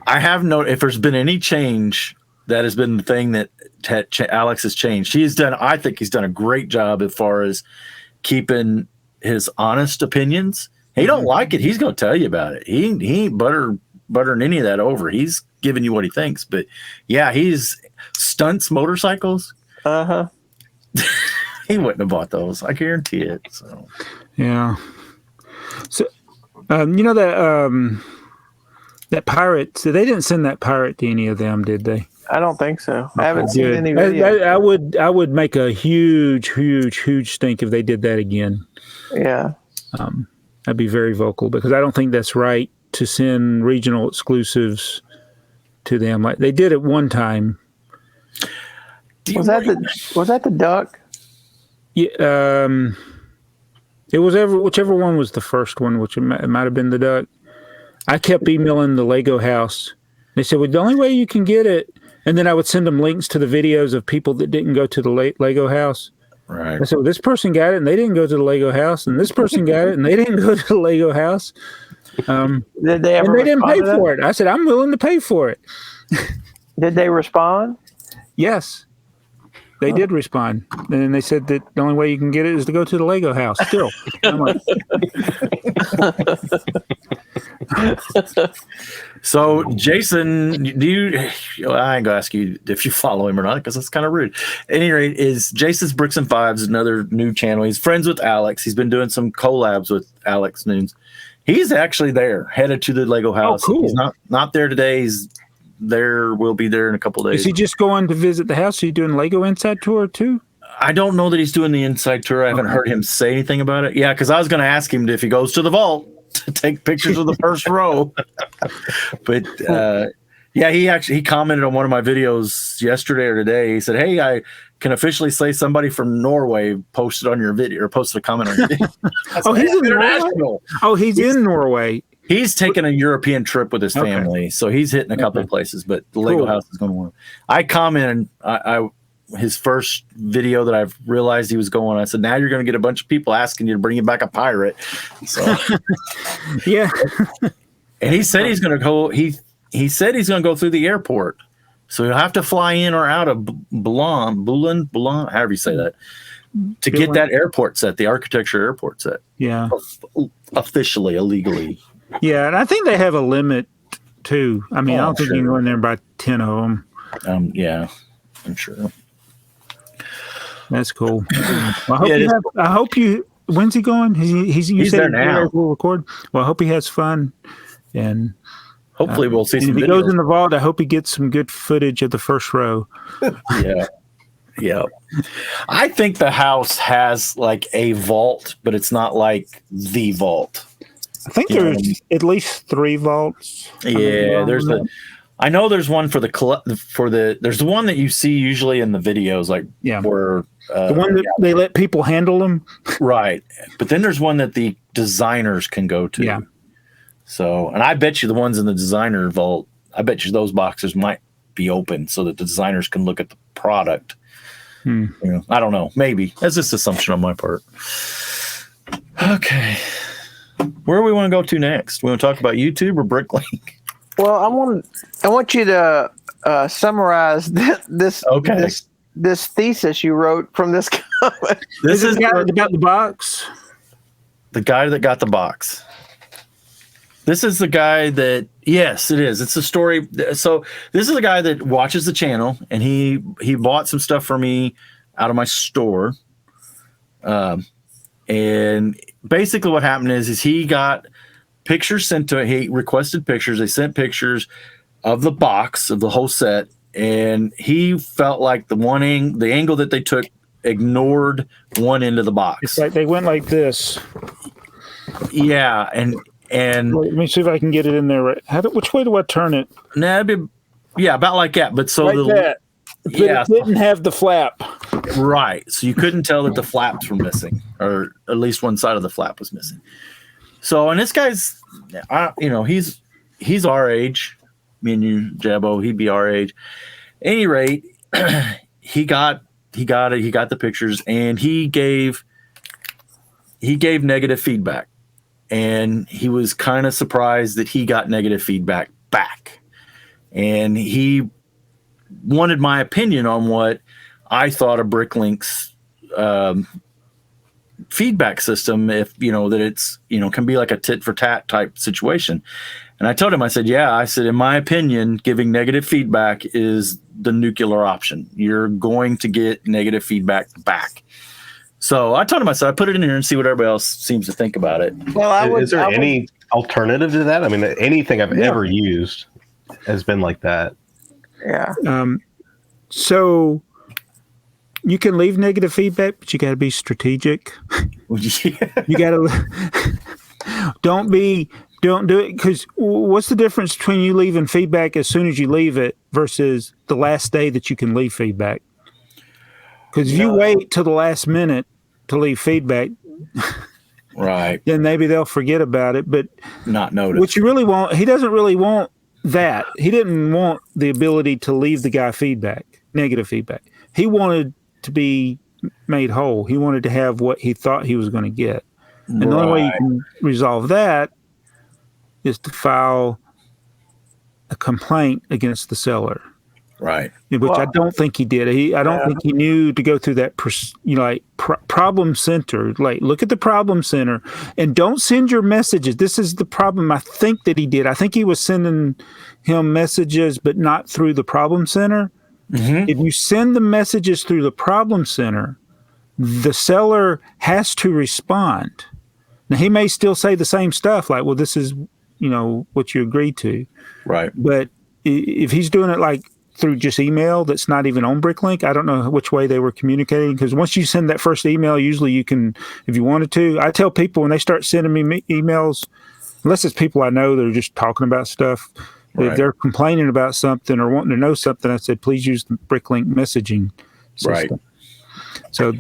I have if there's been any change, that has been the thing that Alex has changed. I think he's done a great job as far as keeping his honest opinions. He don't like it, he's going to tell you about it. He ain't buttering any of that over. He's giving you what he thinks. But yeah, he's stunts motorcycles. He wouldn't have bought those, I guarantee it. So yeah. So that pirate, so they didn't send that pirate to any of them, did they? I don't think so. I haven't seen any videos. I would make a huge stink if they did that again. Yeah. I'd be very vocal because I don't think that's right to send regional exclusives to them like they did at one time. Was that the duck? Yeah. It was whichever one was the first one, which it might have been the duck. I kept emailing the Lego house. They said, well, the only way you can get it, and then I would send them links to the videos of people that didn't go to the Lego house. Right. I said, well, this person got it, and they didn't go to the Lego house, and this person got it, and they didn't go to the Lego house. Did they ever? And they didn't pay for it. I said, I'm willing to pay for it. Did they respond? Yes. They did respond. And they said that the only way you can get it is to go to the Lego house still. I'm like, so, Jason, I ain't going to ask you if you follow him or not because that's kind of rude. At any rate, is Jason's Bricks and Fives, another new channel. He's friends with Alex. He's been doing some collabs with Alex Nunes. He's actually there, headed to the Lego house. Oh, cool. He's not there today. He's there. Will be there in a couple of days. Is he just going to visit the house? Are you doing Lego Inside Tour too? I don't know that he's doing the inside tour. I haven't heard him say anything about it. Yeah, because I was going to ask him if he goes to the vault to take pictures of the first row. But yeah, he commented on one of my videos yesterday or today. He said, "Hey, I can officially say somebody from Norway posted on your video or posted a comment on your video." He's in Norway. Oh, he's in Norway. He's taking a European trip with his family, so he's hitting a couple of places. But the Lego house is going to work. I commented, his first video that I've realized he was going. I said, "Now you're going to get a bunch of people asking you to bring you back a pirate." So, yeah. And he said he's going to go. He said he's going to go through the airport, so he'll have to fly in or out of Boulogne, however you say that, to get that airport set, the architecture airport set. Yeah, officially, illegally. Yeah, and I think they have a limit too. I mean, I don't think you can go in there and buy 10 of them. Yeah, I'm sure. That's cool. Well, I hope you. When's he going? He's there now. We'll record. Well, I hope he has fun, and hopefully we'll see some. If he videos. goes in the vault, I hope he gets some good footage of the first row. Yeah. I think the house has like a vault, but it's not like the vault. I think there's at least 3 vaults. Yeah, I know there's one there's the one that you see usually in the videos, like where the one that they let people handle them. Right. But then there's one that the designers can go to. Yeah. So, and I bet you the ones in the designer vault, I bet you those boxes might be open so that the designers can look at the product. You know, I don't know. Maybe. That's just assumption on my part. Okay. Where do we want to go to next? We want to talk about YouTube or Bricklink? Well, I want you to summarize this thesis you wrote from this comment. This is about the box. The guy that got the box. This is the guy that, yes, it is. It's a story. So this is a guy that watches the channel, and he bought some stuff for me out of my store. And basically what happened is he got pictures sent to it. He requested pictures. They sent pictures of the box, of the whole set. And he felt like the angle that they took ignored one end of the box. It's like they went like this. Yeah, and let me see if I can get it in there. Right. Which way do I turn it? Nah, about like that. But so like that. But it didn't have the flap. Right. So you couldn't tell that the flaps were missing, or at least one side of the flap was missing. So, and this guy's, he's our age. Me and you, Jabbo, he'd be our age. At any rate, he got it. He got the pictures, and he gave negative feedback. And he was kind of surprised that he got negative feedback back. And he wanted my opinion on what I thought of Bricklink's feedback system, if that it's can be like a tit for tat type situation. And I told him, I said, in my opinion, giving negative feedback is the nuclear option. You're going to get negative feedback back. So I told him, I said, I put it in here and see what everybody else seems to think about it. Well, is there any alternative to that? I mean, anything I've ever used has been like that. Yeah. So you can leave negative feedback, but you got to be strategic. You got to don't do it, because what's the difference between you leaving feedback as soon as you leave it versus the last day that you can leave feedback? Because if you wait till the last minute to leave feedback, right, then maybe they'll forget about it. But not notice. What you really want, he doesn't really want that. He didn't want the ability to leave the guy feedback, negative feedback. He wanted to be made whole. He wanted to have what he thought he was going to get. And the only way you can resolve that is to file a complaint against the seller. Right. Which I don't think he did. I don't think he knew to go through that, problem center. Like, look at the problem center and don't send your messages. This is the problem I think that he did. I think he was sending him messages, but not through the problem center. Mm-hmm. If you send the messages through the problem center, the seller has to respond. Now, he may still say the same stuff, like, well, this is, what you agreed to. Right. But if he's doing it like through just email that's not even on Bricklink, I don't know which way they were communicating, because once you send that first email, usually you can, if you wanted to. I tell people when they start sending me emails, unless it's people I know that are just talking about stuff, if they're complaining about something or wanting to know something, I said, please use the Bricklink messaging system. Right. So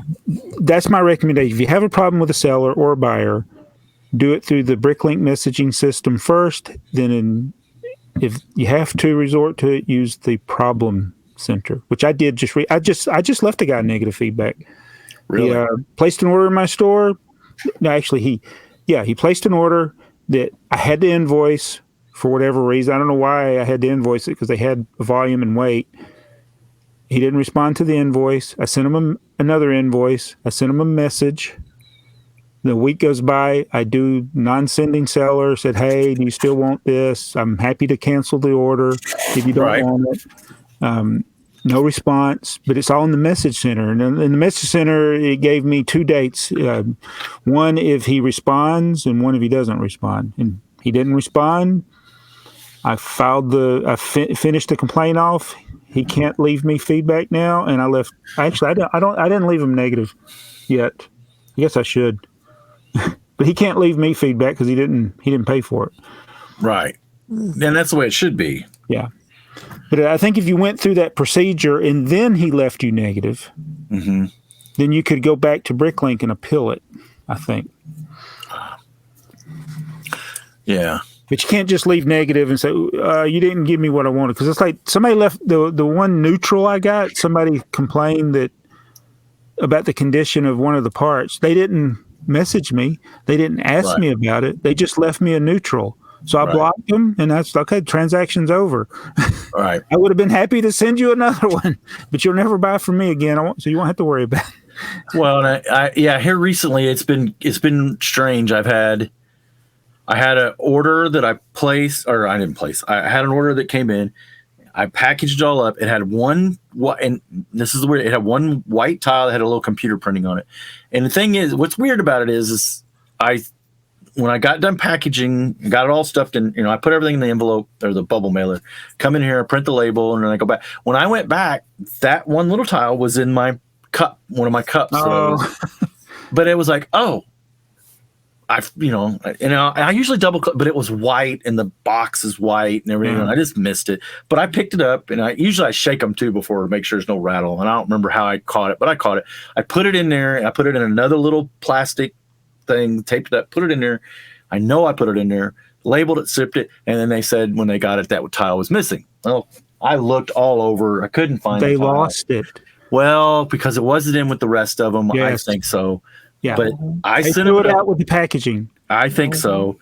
that's my recommendation. If you have a problem with a seller or a buyer, do it through the Bricklink messaging system first. Then if you have to resort to it, use the problem center, which I did I just left a guy negative feedback. Really? He placed an order in my store. No, actually, he placed an order that I had to invoice for whatever reason. I don't know why I had to invoice it, because they had a volume and weight. He didn't respond to the invoice. I sent him another invoice. I sent him a message. The week goes by. I do non-sending seller, said, hey, do you still want this? I'm happy to cancel the order if you don't want it. No response, but it's all in the message center. And in the message center, it gave me 2 dates. One if he responds and one if he doesn't respond. And he didn't respond. I finished the complaint off. He can't leave me feedback now, and I left. Actually, I didn't leave him negative yet. I guess I should, but he can't leave me feedback because he didn't pay for it. Right, and that's the way it should be. Yeah, but I think if you went through that procedure and then he left you negative, mm-hmm. then you could go back to Bricklink and appeal it, I think. Yeah. But you can't just leave negative and say, you didn't give me what I wanted. Because it's like somebody left the one neutral I got, somebody complained about the condition of one of the parts. They didn't message me. They didn't ask me about it. They just left me a neutral. So I blocked them, and that's okay, transaction's over. Right. I would have been happy to send you another one, but you'll never buy from me again. So you won't have to worry about it. Well, and yeah, here recently it's been strange. I had an order that I placed, or I didn't place. I had an order that came in. I packaged it all up. It had one, and this is weird. It had one white tile that had a little computer printing on it. And the thing is, what's weird about it is when I got done packaging, got it all stuffed in, I put everything in the envelope or the bubble mailer, come in here, print the label, and then I go back. When I went back, that one little tile was in my cup, one of my cups. Oh. But it was like, oh, I usually double click, but it was white and the box is white and everything. And I just missed it, but I picked it up, and I shake them too before to make sure there's no rattle. And I don't remember how I caught it, but I caught it. I put it in there, and I put it in another little plastic thing, taped it up, put it in there. I know I put it in there, labeled it, zipped it, and then they said when they got it, that tile was missing. Well, I looked all over. I couldn't find it. They lost it. Well, because it wasn't in with the rest of them. Yes. I think so. Yeah, but I sent it out with the packaging. I think so,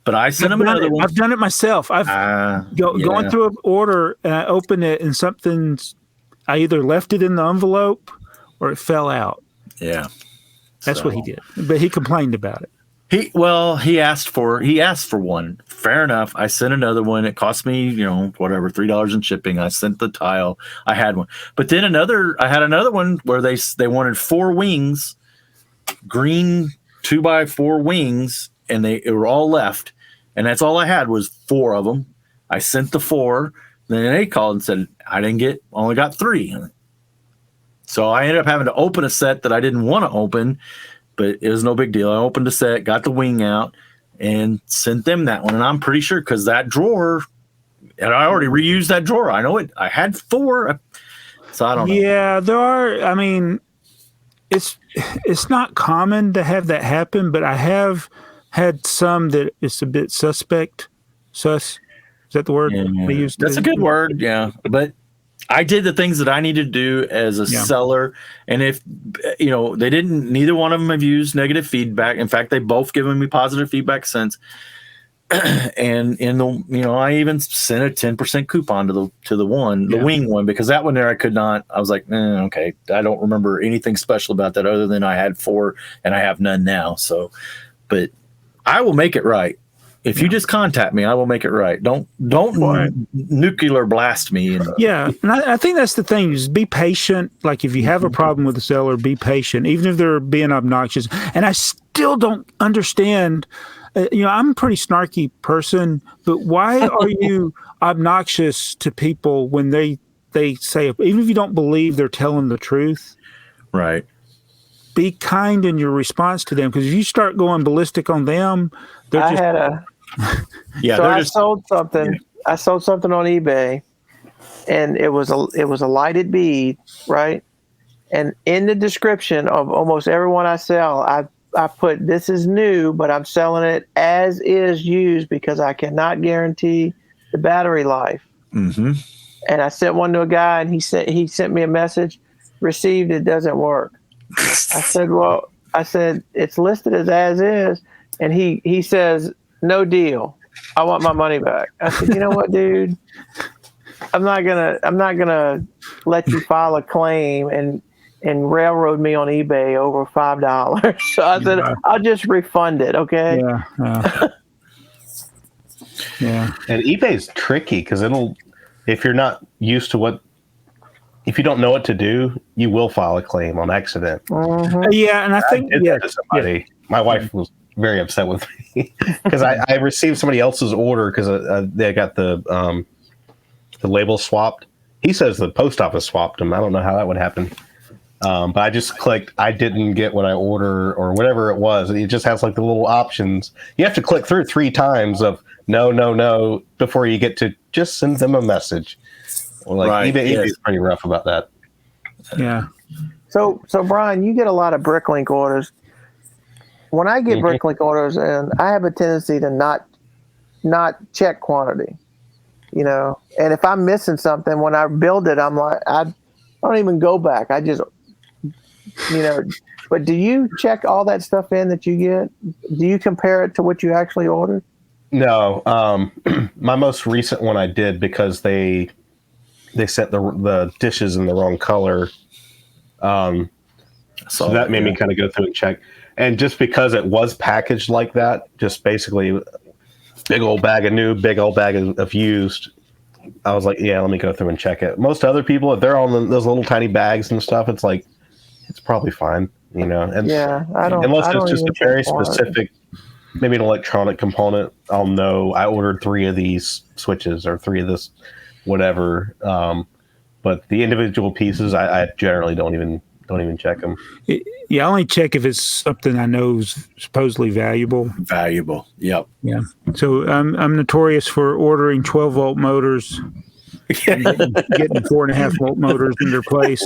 but I sent them another one. I've done it myself. I've going through an order, and I opened it, and I either left it in the envelope or it fell out. Yeah, that's what he did. But he complained about it. He asked for one. Fair enough. I sent another one. It cost me, whatever, $3 in shipping. I sent the tile. I had one, but then I had another one where they wanted 4 wings. Green 2x4 wings, and they were all left, and that's all I had was 4 of them. I sent the 4, then they called and said I only got 3. So I ended up having to open a set that I didn't want to open, but it was no big deal. I opened the set, got the wing out, and sent them that one. And I'm pretty sure because that drawer, and I already reused that drawer. I know it. I had 4, so I don't know. Yeah, there are. I mean, it's not common to have that happen, but I have had some that it's a bit suspect. Is that the word we used? That's a good word, yeah. But I did the things that I needed to do as a seller, and if neither one of them have used negative feedback. In fact, they both given me positive feedback since. And I even sent a 10% coupon to the wing one, because that one there I could not. I was like, okay, I don't remember anything special about that other than I had 4 and I have none now. So, but I will make it right. If you just contact me, I will make it right. Don't nuclear blast me. And I think that's the thing, is be patient. Like if you have a problem with the seller, be patient, even if they're being obnoxious. And I still don't understand. I'm a pretty snarky person, but why are you obnoxious to people when they say, even if you don't believe they're telling the truth? Right. Be kind in your response to them, because if you start going ballistic on them, I sold something. I sold something on eBay, and it was a lighted bead, right? And in the description of almost everyone I sell, I put, this is new, but I'm selling it as is used because I cannot guarantee the battery life. Mm-hmm. And I sent one to a guy, and he sent me a message, received, it doesn't work. I said, it's listed as is. And he says, no deal. I want my money back. I said, you know what, dude? I'm not gonna let you file a claim and railroad me on eBay over $5. So I said, I'll just refund it. Okay. Yeah. And eBay's tricky because if you're not used to if you don't know what to do, you will file a claim on accident. Mm-hmm. Yeah. And I think my wife was very upset with me because I received somebody else's order because they got the label swapped. He says the post office swapped them. I don't know how that would happen. But I just clicked, I didn't get what I order or whatever it was. It just has like the little options. You have to click through 3 times of no before you get to just send them a message. eBay is pretty rough about that. Yeah. So Brian, you get a lot of Bricklink orders. When I get Bricklink orders, and I have a tendency to not check quantity, and if I'm missing something, when I build it, I'm like, I don't even go back. I just, but do you check all that stuff in that you get? Do you compare it to what you actually ordered? No. My most recent one I did because they sent the dishes in the wrong color. So that made me kind of go through and check. And just because it was packaged like that, just basically big old bag of new, big old bag of used, I was like, yeah, let me go through and check it. Most other people, if they're on those little tiny bags and stuff, it's like, it's probably fine, you know. And unless it's just a very specific, maybe an electronic component, I'll know I ordered 3 of these switches or 3 of this whatever. But the individual pieces, I generally don't even check them. Yeah, I only check if it's something I know is supposedly valuable. Valuable. Yep. Yeah. So I'm notorious for ordering 12-volt motors, and getting 4.5-volt motors in their place.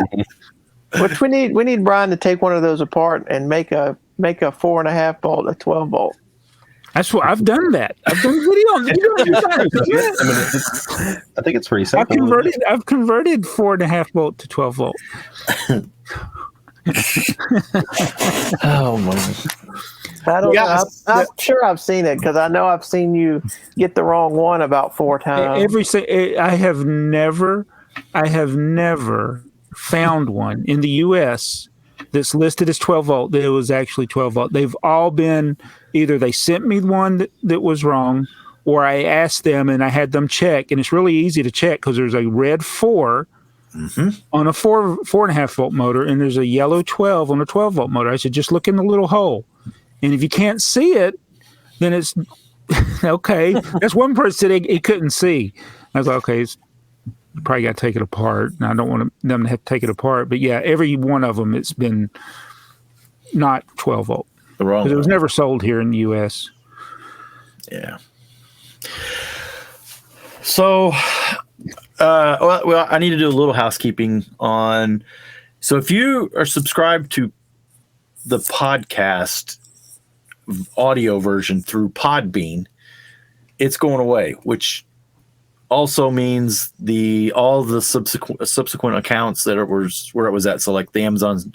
Which we need Brian to take one of those apart and make a 4.5-volt, a 12-volt. That's what I've done. That I've done video on. I think it's pretty simple. I've converted 4.5-volt to 12-volt. Oh my! I don't know. I'm sure I've seen it because I know I've seen you get the wrong one about 4 times. I have never found one in the U.S. that's listed as 12-volt that it was actually 12-volt. They've all been either they sent me one that was wrong, or I asked them and I had them check. And it's really easy to check because there's a red 4 on a 4.5-volt motor, and there's a yellow 12 on a 12-volt motor. I said, just look in the little hole. And if you can't see it, then it's okay. That's one person said he couldn't see. I was like, okay, it's probably got to take it apart. And I don't want them to have to take it apart. But yeah, every one of them, it's been not 12-volt. The wrong one. It was never sold here in the U.S. Yeah. So, well, I need to do a little housekeeping on. So, if you are subscribed to the podcast audio version through Podbean, it's going away, which also means all the subsequent accounts that it was where it was at. So, like the Amazon,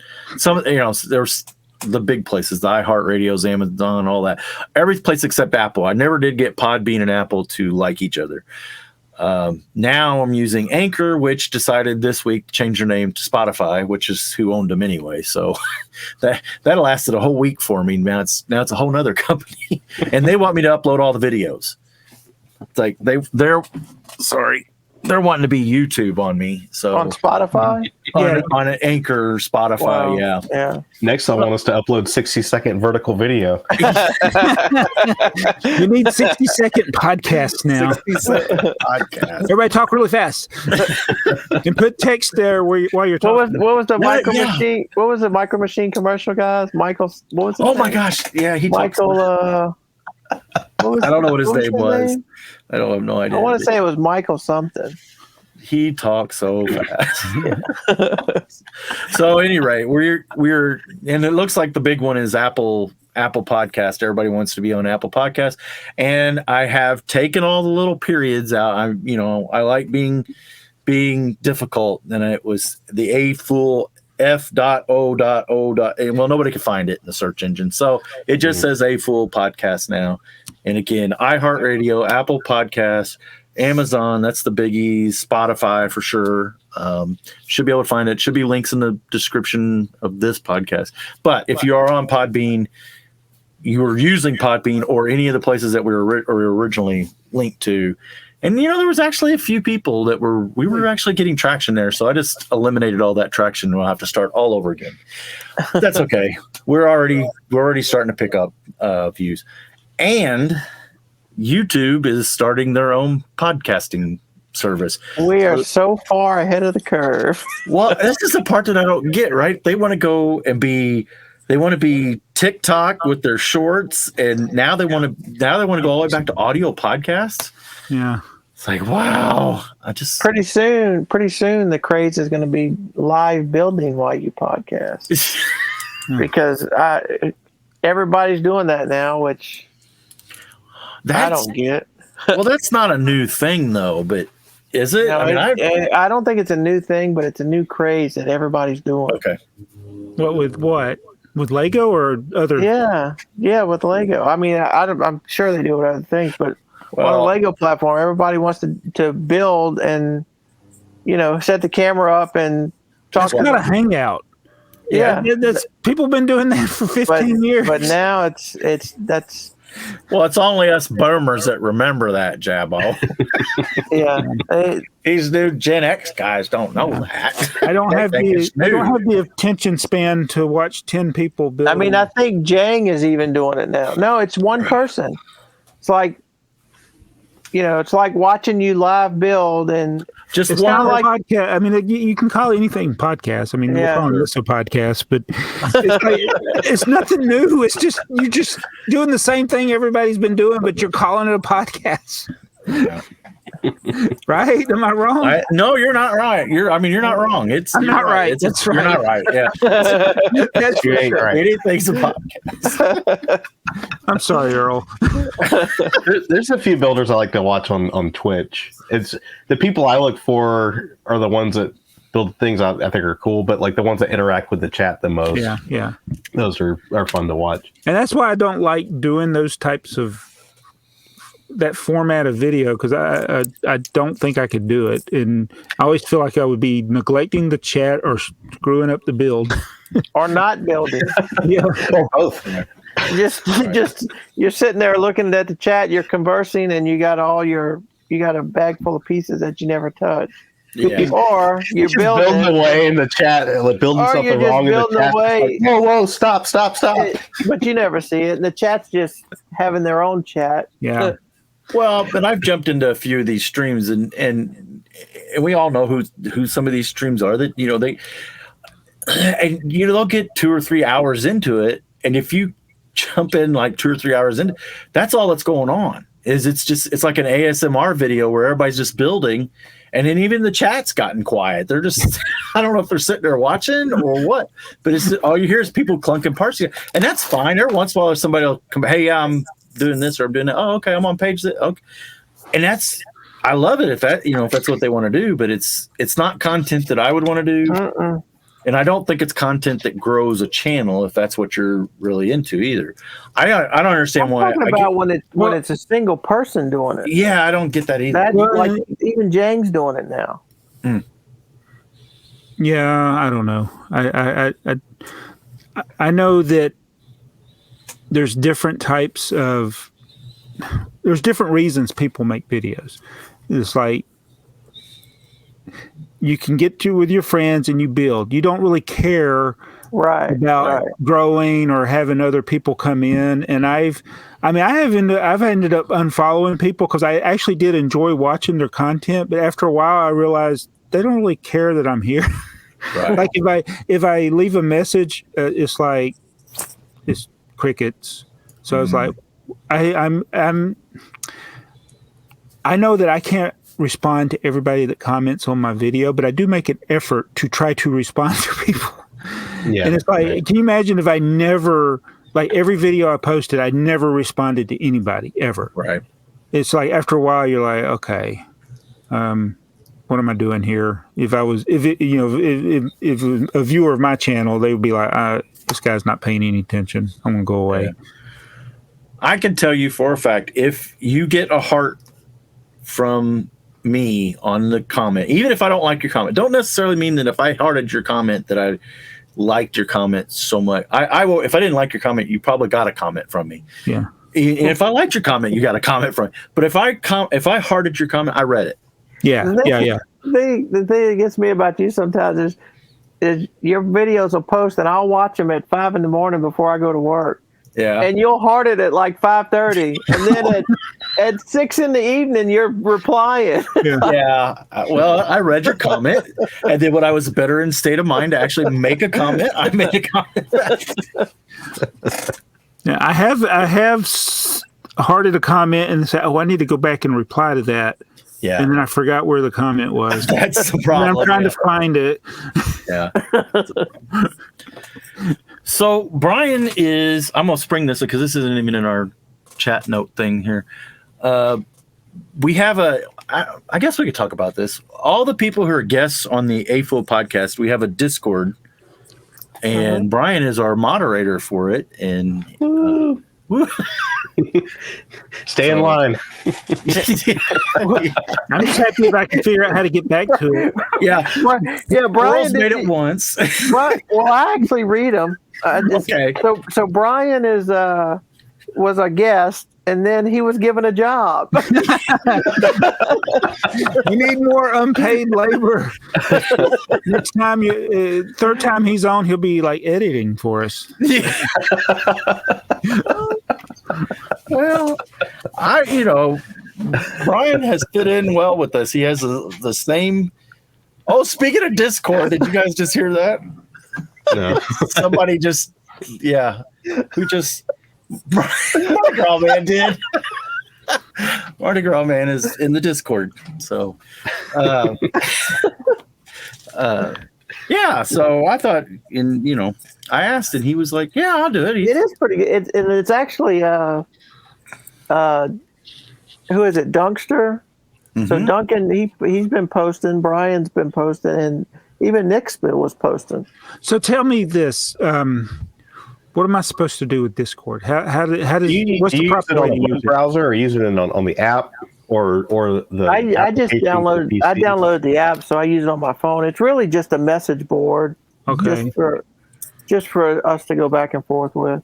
there's the big places, the iHeartRadios, Amazon, all that. Every place except Apple. I never did get Podbean and Apple to like each other. Now I'm using Anchor, which decided this week to change their name to Spotify, which is who owned them anyway. So that lasted a whole week for me. Now it's a whole nother company, and they want me to upload all the videos. It's like they're wanting to be YouTube on me. So on Spotify, on an Anchor, Spotify, wow. Yeah. Next, I want us to upload 60-second vertical video. You need 60-second podcasts now. 60-second podcast. Everybody talk really fast and put text there while you're talking. What was the Micro Machine? What was the Micro Machine commercial, guys? Michael. What was it? Oh my gosh! Yeah, Michael. I don't know what his name was. I don't have no idea. I want to say it was Michael something. He talks so fast. So anyway, we're and it looks like the big one is Apple Podcast. Everybody wants to be on Apple Podcast, and I have taken all the little periods out. I like being difficult, and it was the AFoOL F.O.O.L. Well, nobody can find it in the search engine, so it just says AFoOL Podcast now. And again, iHeartRadio, Apple Podcasts, Amazon, that's the biggies, Spotify for sure. Should be able to find it. Should be links in the description of this podcast. But if you are on Podbean, you are using Podbean or any of the places that we were originally linked to. And, there was actually a few people that we were actually getting traction there. So I just eliminated all that traction. We'll have to start all over again. That's okay. We're already starting to pick up views. And YouTube is starting their own podcasting service. We are so far ahead of the curve. Well, this is the part that I don't get, right? They want to go and be TikTok with their shorts, and now they want to go all the way back to audio podcasts. Yeah. It's like, wow. Pretty soon the craze is going to be live building while you podcast. Because everybody's doing that now, which I don't get. Well, that's not a new thing, though, but is it? I don't think it's a new thing, but it's a new craze that everybody's doing. Okay. What? With Lego or other? Yeah, with Lego. I mean, I'm sure they do it with other things, but on a Lego platform, everybody wants to build and, set the camera up and talk. It's not a hangout. Yeah. That's people been doing that for 15 years. But now that's Well, it's only us boomers that remember that, Jabbo. yeah. These new Gen X guys don't know that. I don't have the attention span to watch 10 people build. I mean, I think Jang is even doing it now. No, it's one person. It's like, it's like watching you live build, and Just it's one not like podcast. I mean, you can call anything podcast. I mean, we're calling this a podcast, but it's nothing new. It's just you're just doing the same thing everybody's been doing, but you're calling it a podcast. Yeah. Right? Am I wrong? No, you're not right. You're not wrong. I'm not right. That's right. You're not right. Yeah. That's You ain't right. Anything's a podcast. I'm sorry, Earl. There's a few builders I like to watch on Twitch. It's the people I look for are the ones that build things I think are cool, but like the ones that interact with the chat the most. Yeah. Those are fun to watch. And that's why I don't like doing those types of that format of video, because I don't think I could do it, and I always feel like I would be neglecting the chat or screwing up the build or not building. Yeah, Or both. Just you're sitting there looking at the chat, you're conversing, and you got a bag full of pieces that you never touch. Yeah. Or you're building away in the chat, building or something you're just wrong in the building chat. away. Like, whoa, stop. But you never see it. And the chat's just having their own chat. yeah. Well, but I've jumped into a few of these streams, and we all know who some of these streams are. That they'll get 2 or 3 hours into it, and if you jump in like 2 or 3 hours into, that's all that's going on. It's like an ASMR video where everybody's just building, and then even the chat's gotten quiet. They're just I don't know if they're sitting there watching or what, but it's all you hear is people clunking parts together, and that's fine. Every once in a while, somebody will come, hey, doing this or I'm doing that. Oh, okay, I'm on page that. Okay, and I love it if that's what they want to do, but it's not content that I would want to do, and I don't think it's content that grows a channel if that's what you're really into either. I don't understand why. I'm talking about when it's a single person doing it. Yeah, I don't get that either. Like even Jang's doing it now. Yeah, I don't know. I know that there's different reasons people make videos. It's like you can get to with your friends and you build. You don't really care about growing or having other people come in. And I've ended up unfollowing people because I actually did enjoy watching their content, but after a while I realized they don't really care that I'm here. Right. Like if I leave a message, it's like it's crickets. So it's like I know that I can't respond to everybody that comments on my video, but I do make an effort to try to respond to people. Yeah, and it's like, can you imagine if I never, like every video I posted, I never responded to anybody ever. Right. It's like after a while you're like, okay, what am I doing here? If a viewer of my channel, they would be like, this guy's not paying any attention. I'm gonna go away. Yeah. I can tell you for a fact, if you get a heart from me on the comment, even if I don't like your comment, don't necessarily mean that if I hearted your comment that I liked your comment so much. I will. If I didn't like your comment, you probably got a comment from me. Yeah. And if I liked your comment, you got a comment from me. But if I hearted your comment, I read it. Yeah. The thing that gets me about you sometimes is your videos will post and I'll watch them at 5 a.m. before I go to work. Yeah. And you'll heart it at like 5:30, and then at 6 p.m. you're replying. Yeah. Well, I read your comment, and then when I was better in state of mind to actually make a comment, I made a comment back. Yeah, I have hearted a comment and said, "Oh, I need to go back and reply to that." Yeah. And then I forgot where the comment was. That's the problem. And I'm trying to find it. Yeah. So Brian I'm going to spring this because this isn't even in our chat note thing here. We have I guess we could talk about this. All the people who are guests on the A F.o.O.L Podcast, we have a Discord, and Brian is our moderator for it. And Stay in line. I'm just happy if I can figure out how to get back to it. Yeah. Yeah, Brian made it once. Well, I actually read them. Okay. So Brian was a guest, and then he was given a job. You need more unpaid labor. Next time, third time he's on, he'll be like editing for us. Yeah. Well, Brian has fit in well with us. He has the same. Oh, speaking of Discord, did you guys just hear that? No. Somebody just, who just, Mardigrasman did. Mardigrasman is in the Discord. So, so I thought, I asked and he was like, yeah, I'll do it. It is pretty good. It's actually, who is it? Dunkster. Mm-hmm. So Duncan, he's been posting. Brian's been posting, and even Nick's was posting. So tell me this: what am I supposed to do with Discord? How does what's the proper way to use it? Browser, or use it on the app, or the? I just downloaded the app, so I use it on my phone. It's really just a message board, okay, just for us to go back and forth with.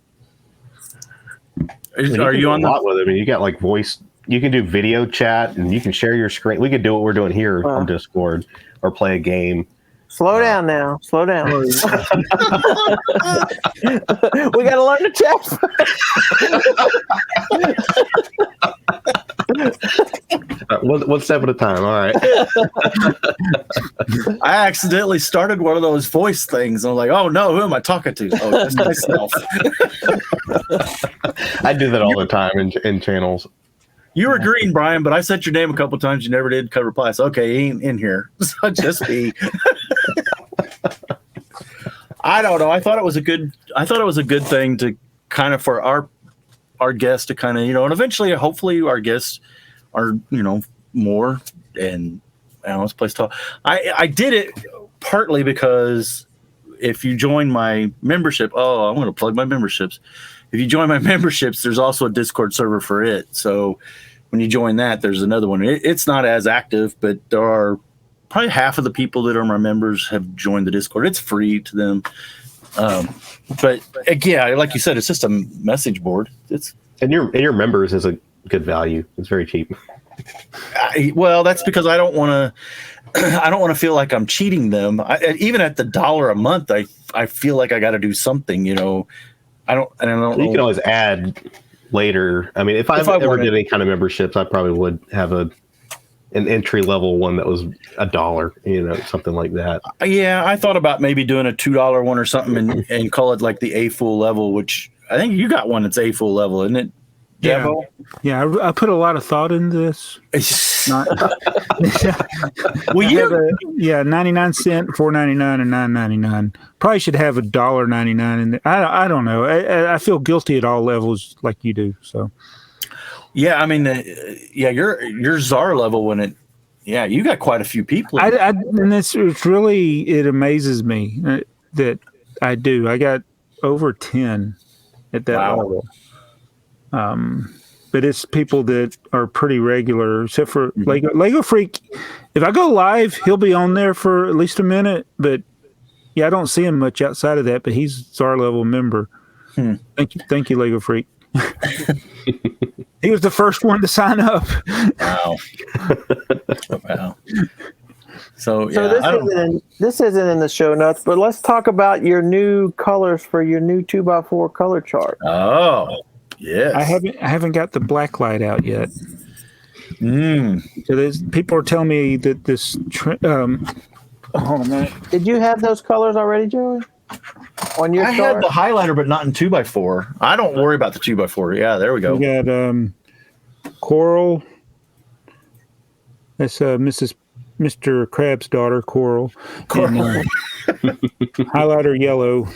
Are you on a lot with it? I mean, you got like voice. You can do video chat, and you can share your screen. We could do what we're doing here on Discord, or play a game. Slow down now. Slow down. We got to learn to chat. One step at a time. All right. I accidentally started one of those voice things. I'm like, oh no, who am I talking to? Oh, just myself. I do that all the time in channels. You were green, Brian, but I said your name a couple times. You never did reply. So okay, he ain't in here. So just be. I don't know. I thought it was a good thing to kind of for our guests to kind of and eventually, hopefully, our guests are more and let's play talk. I did it partly because if you join my membership, I'm going to plug my memberships. If you join my memberships, there's also a Discord server for it. So when you join that, there's another one. It's not as active, but there are probably half of the people that are my members have joined the Discord. It's free to them. But again, like you said, it's just a message board. And your members is a good value. It's very cheap. Well, that's because I don't want to feel like I'm cheating them. Even at the $1 a month, I feel like I got to do something, I don't know. You can always add later. I mean, if I ever did any kind of memberships, I probably would have an entry level one that was $1, something like that. Yeah, I thought about maybe doing a $2 one or something and call it like the AFoOL level, which I think you got one that's AFoOL level, isn't it? Yeah, I put a lot of thought into this. Well, 99 cent, $4.99, and $9.99. Probably should have $1.99 in there. I don't know. I feel guilty at all levels, like you do. So, yeah, I mean, your Czar level you got quite a few people. And it's really it amazes me that I do. I got over 10 at that level. But it's people that are pretty regular, except for Lego Freak. If I go live, he'll be on there for at least a minute. But I don't see him much outside of that. But he's Czar level member. Thank you, Lego Freak. He was the first one to sign up. Wow. So this isn't in the show notes, but let's talk about your new colors for your new 2x4 color chart. Oh. Yes. I haven't got the black light out yet. So people are telling me that this. Oh man! Did you have those colors already, Joey? On your chart? Had the highlighter, but not in 2x4. I don't worry about the 2x4. Yeah, there we go. We got Coral. That's Mr. Crab's daughter, Coral. And, highlighter yellow.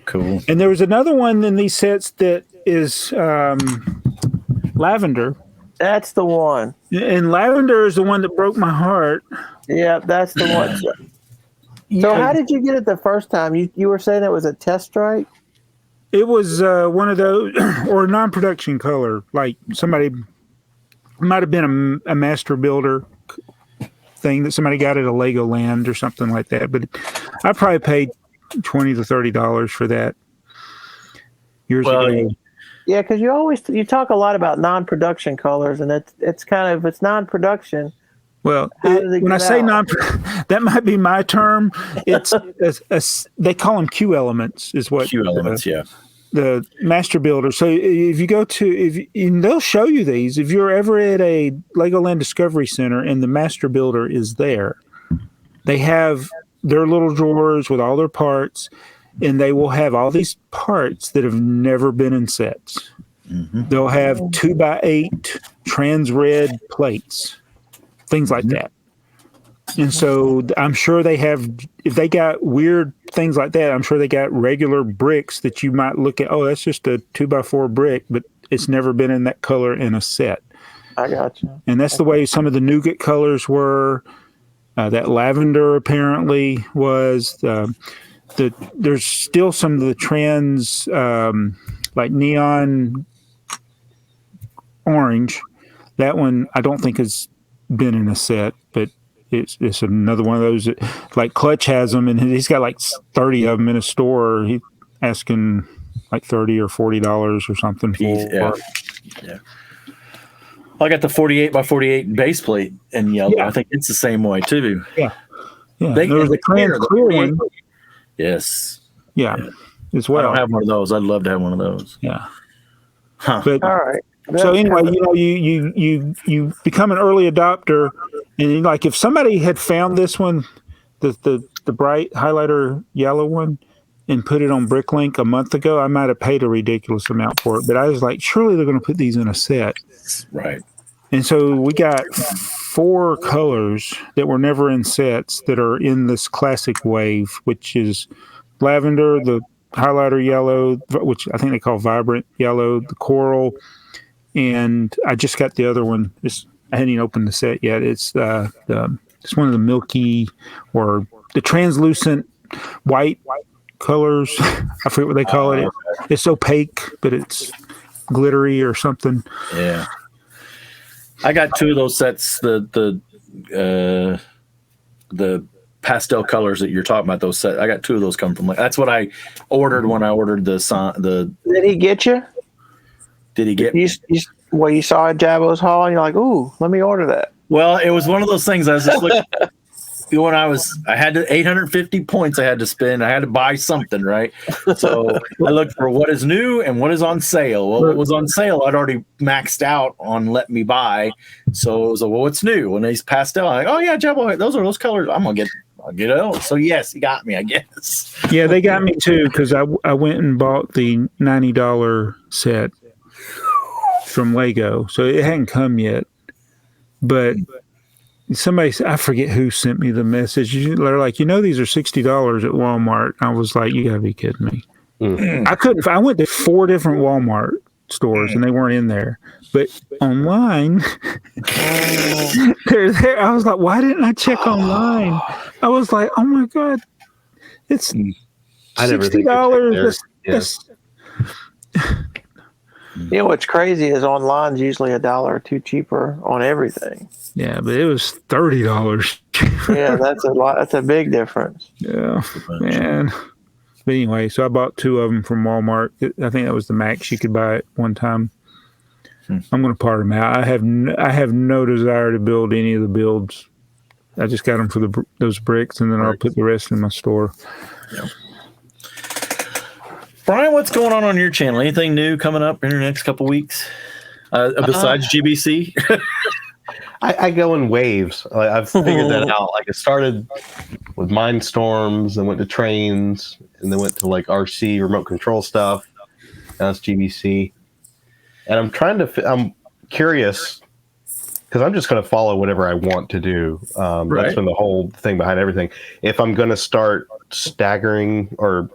Cool. And there was another one in these sets that is lavender. That's the one. And lavender is the one that broke my heart. Yeah, that's the one. So how did you get it the first time? You were saying it was a test strike? It was one of those, or a non-production color. Like somebody might have been a master builder thing that somebody got at a Legoland or something like that. But I probably paid $20 to $30 for that years ago. Yeah, because you talk a lot about non-production colors, and it's non-production. Well, when I say that might be my term. It's they call them Q elements, is what Q elements, yeah. The master builder. So if you go to and they'll show you these. If you're ever at a Legoland Discovery Center and the master builder is there, they have their little drawers with all their parts, and they will have all these parts that have never been in sets. Mm-hmm. They'll have 2x8 trans red plates, things like that. And so I'm sure they have, if they got weird things like that, I'm sure they got regular bricks that you might look at, oh, that's just a 2x4 brick, but it's never been in that color in a set. I got you. And that's the way some of the nougat colors were. That lavender apparently was. There's still some of the trans, like neon orange. That one I don't think has been in a set, but it's another one of those that, like Clutch has them, and he's got like 30 of them in a store. He's asking like $30 or $40 or something for. Yeah. I got the 48x48 base plate in yellow. Yeah. I think it's the same way too. Yeah. There was a clear one. Yes. Yeah. As well. I don't have one of those. I'd love to have one of those. Yeah. Huh. But, all right. So anyway, you become an early adopter, and like if somebody had found this one, the bright highlighter yellow one, and put it on Bricklink a month ago, I might have paid a ridiculous amount for it. But I was like, surely they're going to put these in a set, right? And so we got 4 colors that were never in sets that are in this classic wave, which is lavender, the highlighter yellow, which I think they call vibrant yellow, the coral. And I just got the other one. I hadn't even opened the set yet. It's it's one of the milky or the translucent white colors. I forget what they call it. It's opaque, but it's glittery or something. Yeah, I got 2 of those sets. The pastel colors that you're talking about. Those sets. I got 2 of those come from. That's what I ordered when I ordered the. Did he get you? Did he get you saw at Jabo's Hall and you're like, ooh, let me order that. Well, it was one of those things I was just looking when I had 850 points I had to spend. I had to buy something, right? So I looked for what is new and what is on sale. Well, what was on sale, I'd already maxed out on let me buy. So it was like, well, what's new? When these pastel, I'm like, oh yeah, Jabo, those are those colors. I'll get it. So yes, he got me, I guess. Yeah, they got me too, because I went and bought the $90 set from Lego, so it hadn't come yet. But somebody, I forget who sent me the message. They're like, these are $60 at Walmart. I was like, you gotta be kidding me. Mm-hmm. I went to 4 different Walmart stores and they weren't in there. But online, they're there. I was like, why didn't I check online? I was like, oh my God, it's $60. That's what's crazy is online's usually $1 or $2 cheaper on everything. Yeah, but it was $30 cheaper. Yeah, that's a lot. That's a big difference. Yeah, man. But anyway, so I bought 2 of them from Walmart. I think that was the max you could buy at one time. I'm going to part them out. I have no desire to build any of the builds. I just got them for those bricks, and then I'll put the rest in my store. Yeah. Brian, what's going on your channel? Anything new coming up in the next couple weeks besides GBC? I go in waves. I've figured that out. Like, it started with Mindstorms, and went to trains, and then went to like RC remote control stuff. Now it's GBC, and I'm curious because I'm just going to follow whatever I want to do. That's been the whole thing behind everything. If I'm going to start staggering or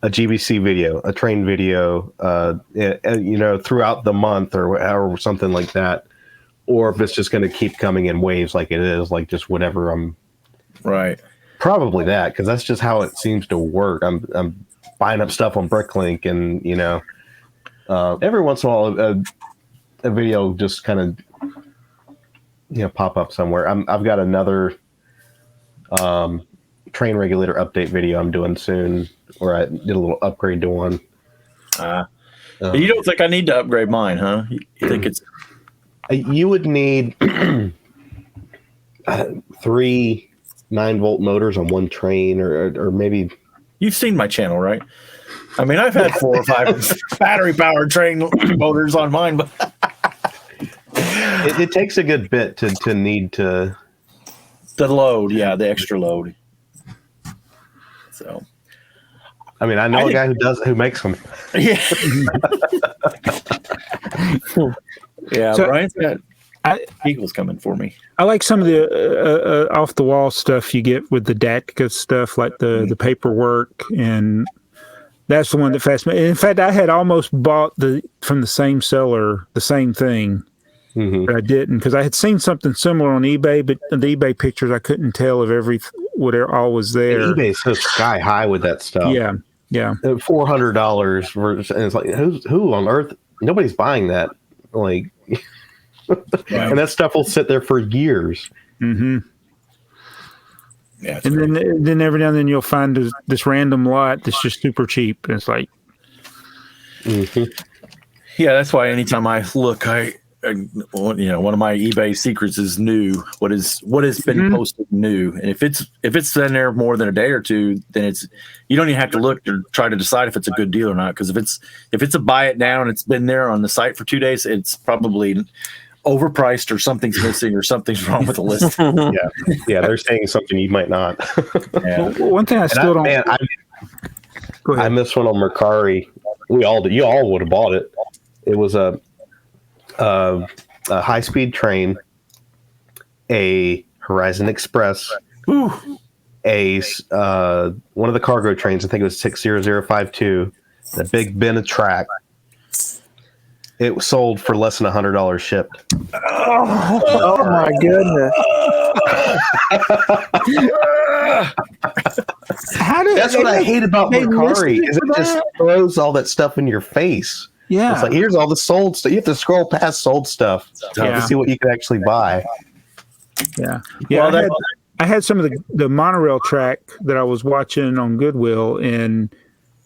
a GBC video, a train video, throughout the month or something like that, or if it's just going to keep coming in waves like it is, like just whatever I'm. Right. Probably that, because that's just how it seems to work. I'm buying up stuff on Bricklink, and every once in a while a video just kind of pop up somewhere. I've got another train regulator update video I'm doing soon, where I did a little upgrade to one. You don't think I need to upgrade mine, huh? You think it's... You would need 3 9-volt motors on one train, or maybe... You've seen my channel, right? I mean, I've had 4 or 5 battery-powered train motors on mine, but... it takes a good bit to need to... The load, yeah, the extra load. So... I mean, I know a guy who makes them. Yeah. Yeah, so, Brian's got Eagles coming for me. I like some of the off-the-wall stuff you get with the DATCA stuff, like the paperwork, and that's the one that fascinates me. In fact, I had almost bought from the same seller the same thing, but I didn't, because I had seen something similar on eBay, but in the eBay pictures, I couldn't tell of whatever all was there. And eBay's so sky high with that stuff. Yeah. $400 and it's like, who on earth? Nobody's buying that. Like, and that stuff will sit there for years. Mm-hmm. Yeah, and then every now and then you'll find this random lot that's just super cheap. And it's like, yeah, that's why anytime I look, one of my eBay secrets is new. What has been posted new, and if it's been there more than a day or two, then you don't even have to look to try to decide if it's a good deal or not. Because if it's a buy it now and it's been there on the site for 2 days, it's probably overpriced or something's missing or something's wrong with the list. yeah, they're saying something you might not. Yeah. Well, one thing I still don't. Man, I missed one on Mercari. You all would have bought it. It was a high-speed train, a Horizon Express, one of the cargo trains, I think it was 60052, a big bin of track. It was sold for less than $100 shipped. Oh my goodness. That's what I hate about Mercari, is it just throws all that stuff in your face. Yeah. It's like, here's all the sold stuff. You have to scroll past sold stuff to see what you can actually buy. Yeah. Yeah. Well, I had some of the monorail track that I was watching on Goodwill, and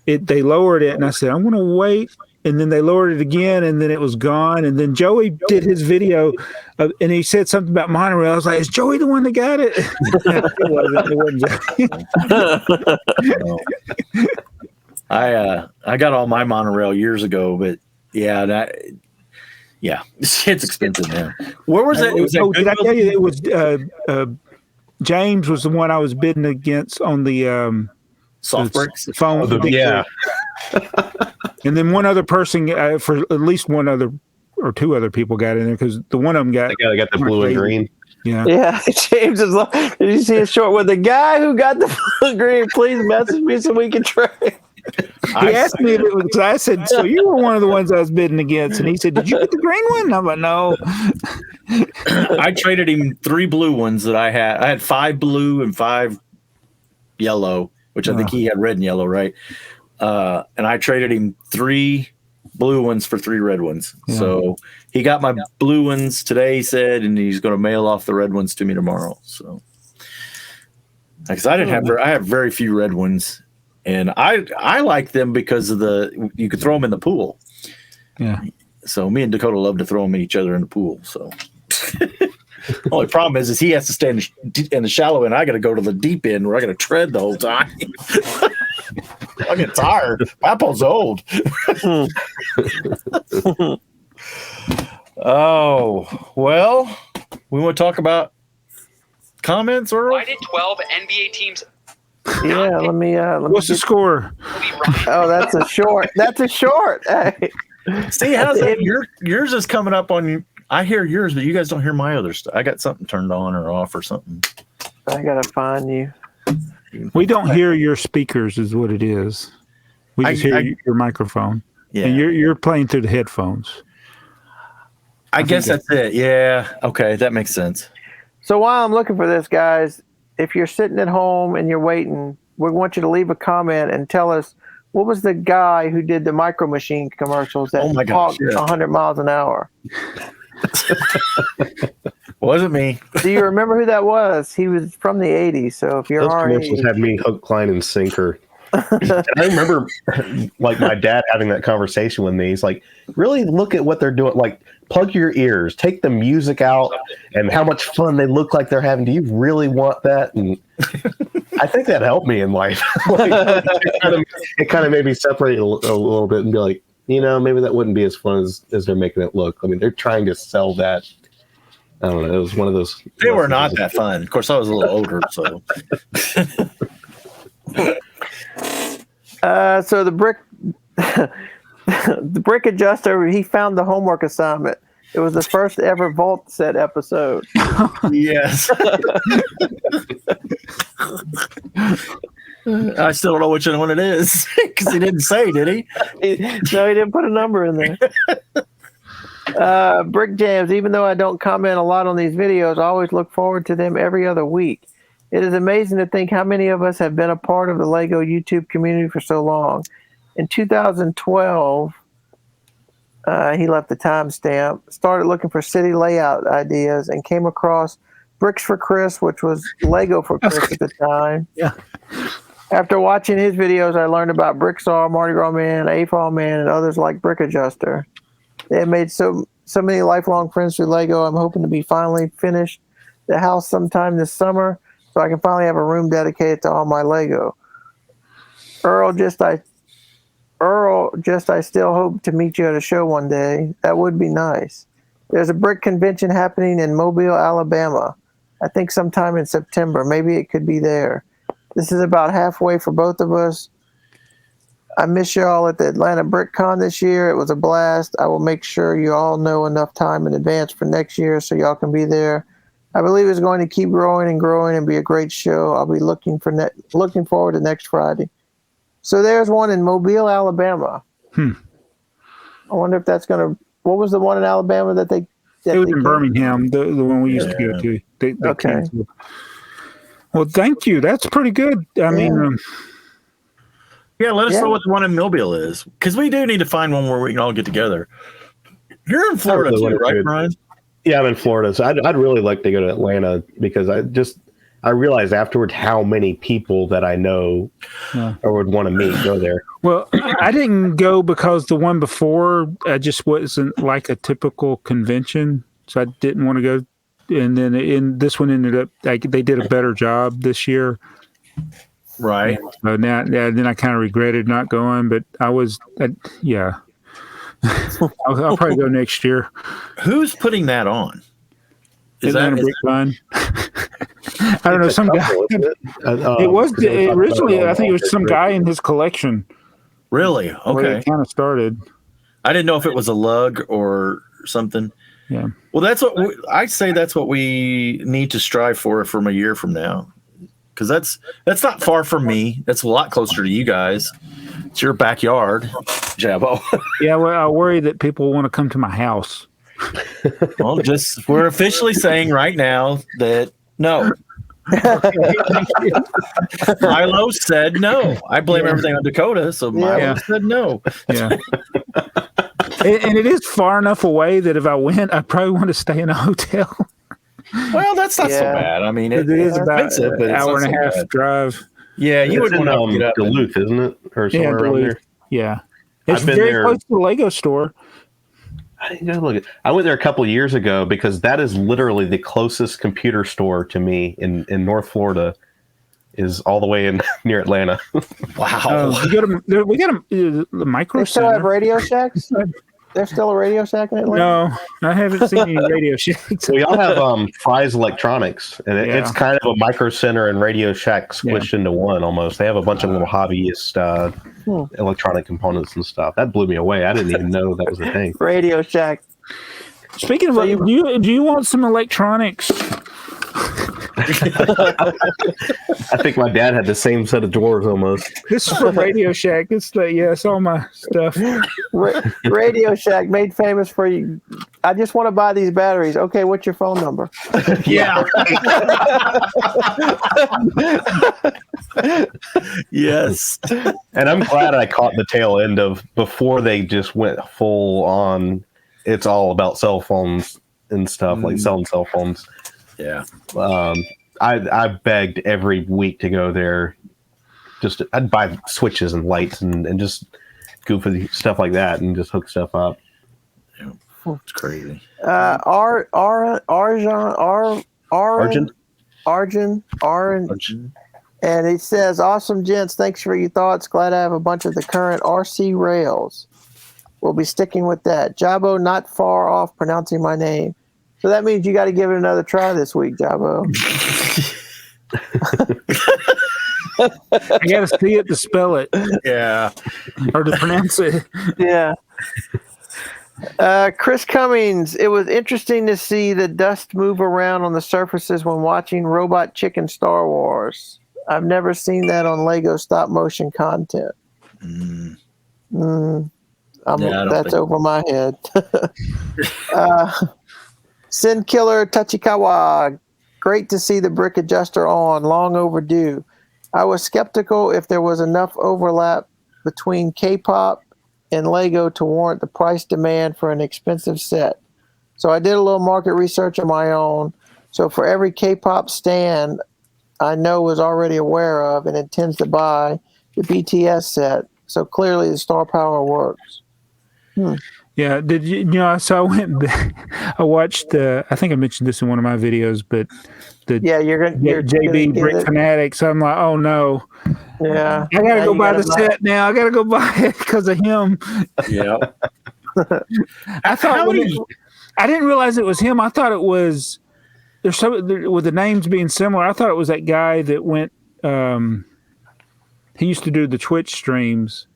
they lowered it, and I said, I'm going to wait. And then they lowered it again, and then it was gone. And then Joey did his video, and he said something about monorail. I was like, is Joey the one that got it? It wasn't Joey. I got all my monorail years ago, but it's expensive now. Where was it? Did I tell you it was James was the one I was bidding against on the soft bricks phone? And then one other person, for at least one other or two other people got in there, because the one of them got the blue and green. Yeah. James is like, did you see a short with the guy who got the blue and green? Please message me so we can trade. He asked me if it was. I said, so you were one of the ones I was bidding against, and he said, did you get the green one? And I'm like, no. I traded him 3 blue ones that I had. I had 5 blue and 5 yellow, which I think he had red and yellow, right? And I traded him 3 blue ones for 3 red ones. Yeah. So he got my blue ones today, he said, and he's going to mail off the red ones to me tomorrow. So, because I have very few red ones, and I like them because of you could throw them in the pool. Yeah. So me and Dakota love to throw them at each other in the pool. So. Only problem is he has to stay in the shallow end. I got to go to the deep end where I got to tread the whole time. I get tired. Papa's old. Oh, well, we want to talk about comments, or why did 12 NBA teams? Yeah, let me. What's the score? Oh, that's a short. That's a short. Hey. See, how's that? Yours is coming up on you. I hear yours, but you guys don't hear my other stuff. I got something turned on or off or something. I gotta find you. We don't hear your speakers, is what it is. We just hear your microphone. Yeah, and you're playing through the headphones. I guess that's it. Yeah. Okay, that makes sense. So while I'm looking for this, guys, if you're sitting at home and you're waiting, we want you to leave a comment and tell us what was the guy who did the Micro Machine commercials that talked 100 miles an hour? Wasn't me. Do you remember who that was? He was from the 80s. So if you're those our commercials age, have me hook, line, and sinker. And I remember, like, my dad having that conversation with me. He's like, "Really look at what they're doing. Like, plug your ears, take the music out, and how much fun they look like they're having. Do you really want that?" And I think that helped me in life. Like, it kind of made me separate a little bit and be like, maybe that wouldn't be as fun as they're making it look. I mean, they're trying to sell that. I don't know. It was one of those. They were not that fun. Of course, I was a little older, so. So the brick adjuster, he found the homework assignment. It was the first ever Vault Set episode. Yes. I still don't know which one it is because he didn't say, did he? No, he didn't put a number in there. Brick Jams, even though I don't comment a lot on these videos, I always look forward to them every other week. It is amazing to think how many of us have been a part of the Lego YouTube community for so long. In 2012, he left the timestamp, started looking for city layout ideas, and came across Bricks for Chris, which was Lego for Chris at the time. Yeah. After watching his videos, I learned about BrickTsar, Mardigrasman, A F.o.O.L Man, and others like Brick Adjuster. They have made so many lifelong friends through Lego. I'm hoping to be finally finished the house sometime this summer, so I can finally have a room dedicated to all my Lego. Earl, I still hope to meet you at a show one day. That would be nice. There's a brick convention happening in Mobile, Alabama. I think sometime in September. Maybe it could be there. This is about halfway for both of us. I miss y'all at the Atlanta BrickCon this year. It was a blast. I will make sure you all know enough time in advance for next year so y'all can be there. I believe it's going to keep growing and be a great show. I'll be looking forward to next Friday. So there's one in Mobile, Alabama. I wonder if that's going to. What was the one in Alabama that they? It was in Birmingham, the one we used to go to. They okay. Canceled. Well, thank you. That's pretty good. I mean, let us know what the one in Mobile is, because we do need to find one where we can all get together. You're in Florida too, right, Brian? Yeah, I'm in Florida, so I'd really like to go to Atlanta because I realized afterwards how many people that I know or would want to meet go there. Well, I didn't go because the one before I just wasn't like a typical convention, so I didn't want to go. And then this one ended up they did a better job this year, right? So then I kind of regretted not going, but I'll probably go next year. Who's putting that on? Atlanta BrickCon. I don't know, some guy. It was originally. I think it was some guy in his collection. Really? Okay. It kind of started. I didn't know if it was a lug or something. Yeah. Well, that's what I say. That's what we need to strive for from a year from now, because that's not far from me. That's a lot closer to you guys. It's your backyard, Jabbo. Yeah. Well, I worry that people want to come to my house. Well, we're officially saying right now that no. Milo said no. I blame everything on Dakota, so Milo said no. Yeah. And it is far enough away that if I went, I probably want to stay in a hotel. Well, that's not so bad. I mean, it is about an hour and a half drive. Yeah, you wouldn't want to get up. Duluth, isn't it? Or somewhere around there. Yeah. It's very close to the Lego store. I went there a couple of years ago because that is literally the closest computer store to me in North Florida. Is all the way in near Atlanta. Wow. We got a micro. They still have Radio Shacks? There's still a Radio Shack in Atlanta? No, I haven't seen any Radio Shacks. We all have Fry's Electronics, and it's kind of a micro center and Radio Shack squished into one almost. They have a bunch of little hobbyist electronic components and stuff. That blew me away. I didn't even know that was a thing. Radio Shack. Speaking of, do you want some electronics? I think my dad had the same set of drawers almost. This is from Radio Shack. It's all my stuff. Radio Shack, made famous for you. I just want to buy these batteries. Okay, what's your phone number? Yeah. Yes. And I'm glad I caught the tail end of before they just went full on. It's all about cell phones and stuff, like selling cell phones. Yeah. I begged every week to go there. I'd buy switches and lights and just goofy stuff like that and just hook stuff up. Yeah. It's crazy. Arjun. And it says, awesome gents, thanks for your thoughts. Glad I have a bunch of the current RC rails. We'll be sticking with that. Jabo, not far off pronouncing my name. So that means you got to give it another try this week, Jabo. I got to see it to spell it. Yeah. Or to pronounce it. Yeah. Chris Cummings, it was interesting to see the dust move around on the surfaces when watching Robot Chicken Star Wars. I've never seen that on Lego stop motion content. That's over my head. Sin Killer Tachikawa, great to see the brick adjuster on, long overdue. I was skeptical if there was enough overlap between K-pop and Lego to warrant the price demand for an expensive set. So I did a little market research on my own. So for every K-pop stan I know was already aware of and intends to buy the BTS set. So clearly the star power works. Yeah, so I watched I think I mentioned this in one of my videos, but you're JB Brick Fanatics. I'm like, oh no. Yeah. I gotta go buy the set now. I gotta go buy it because of him. Yeah. I didn't realize it was him. I thought it was with the names being similar. I thought it was that guy that went. He used to do the Twitch streams.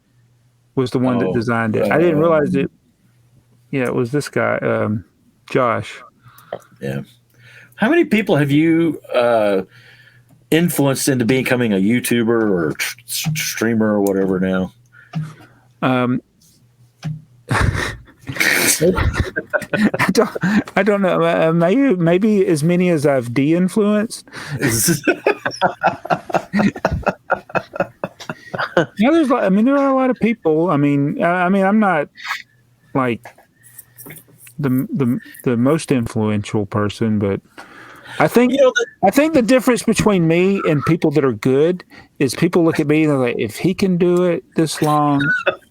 Was the one that designed it? I didn't realize it. Yeah, it was this guy, Josh. Yeah. How many people have you influenced into becoming a YouTuber or streamer or whatever now? I don't know. Maybe as many as I've de-influenced. Yeah, there are a lot of people. I'm not like the most influential person, but I think the difference between me and people that are good is people look at me and they're like, if he can do it this long,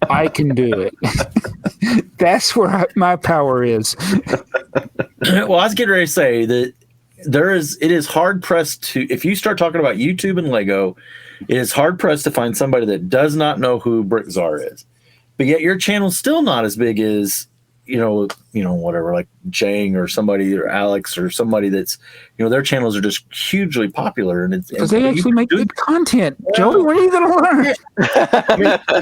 I can do it. That's where my power is. Well, I was getting ready to say that it is hard pressed to, if you start talking about YouTube and Lego, it is hard pressed to find somebody that does not know who BrickTsar is. But yet your channel's still not as big as, whatever, like Jang or somebody or Alex or somebody that's, their channels are just hugely popular. And it's because they actually make good content. Joey, when are you going to learn? There's a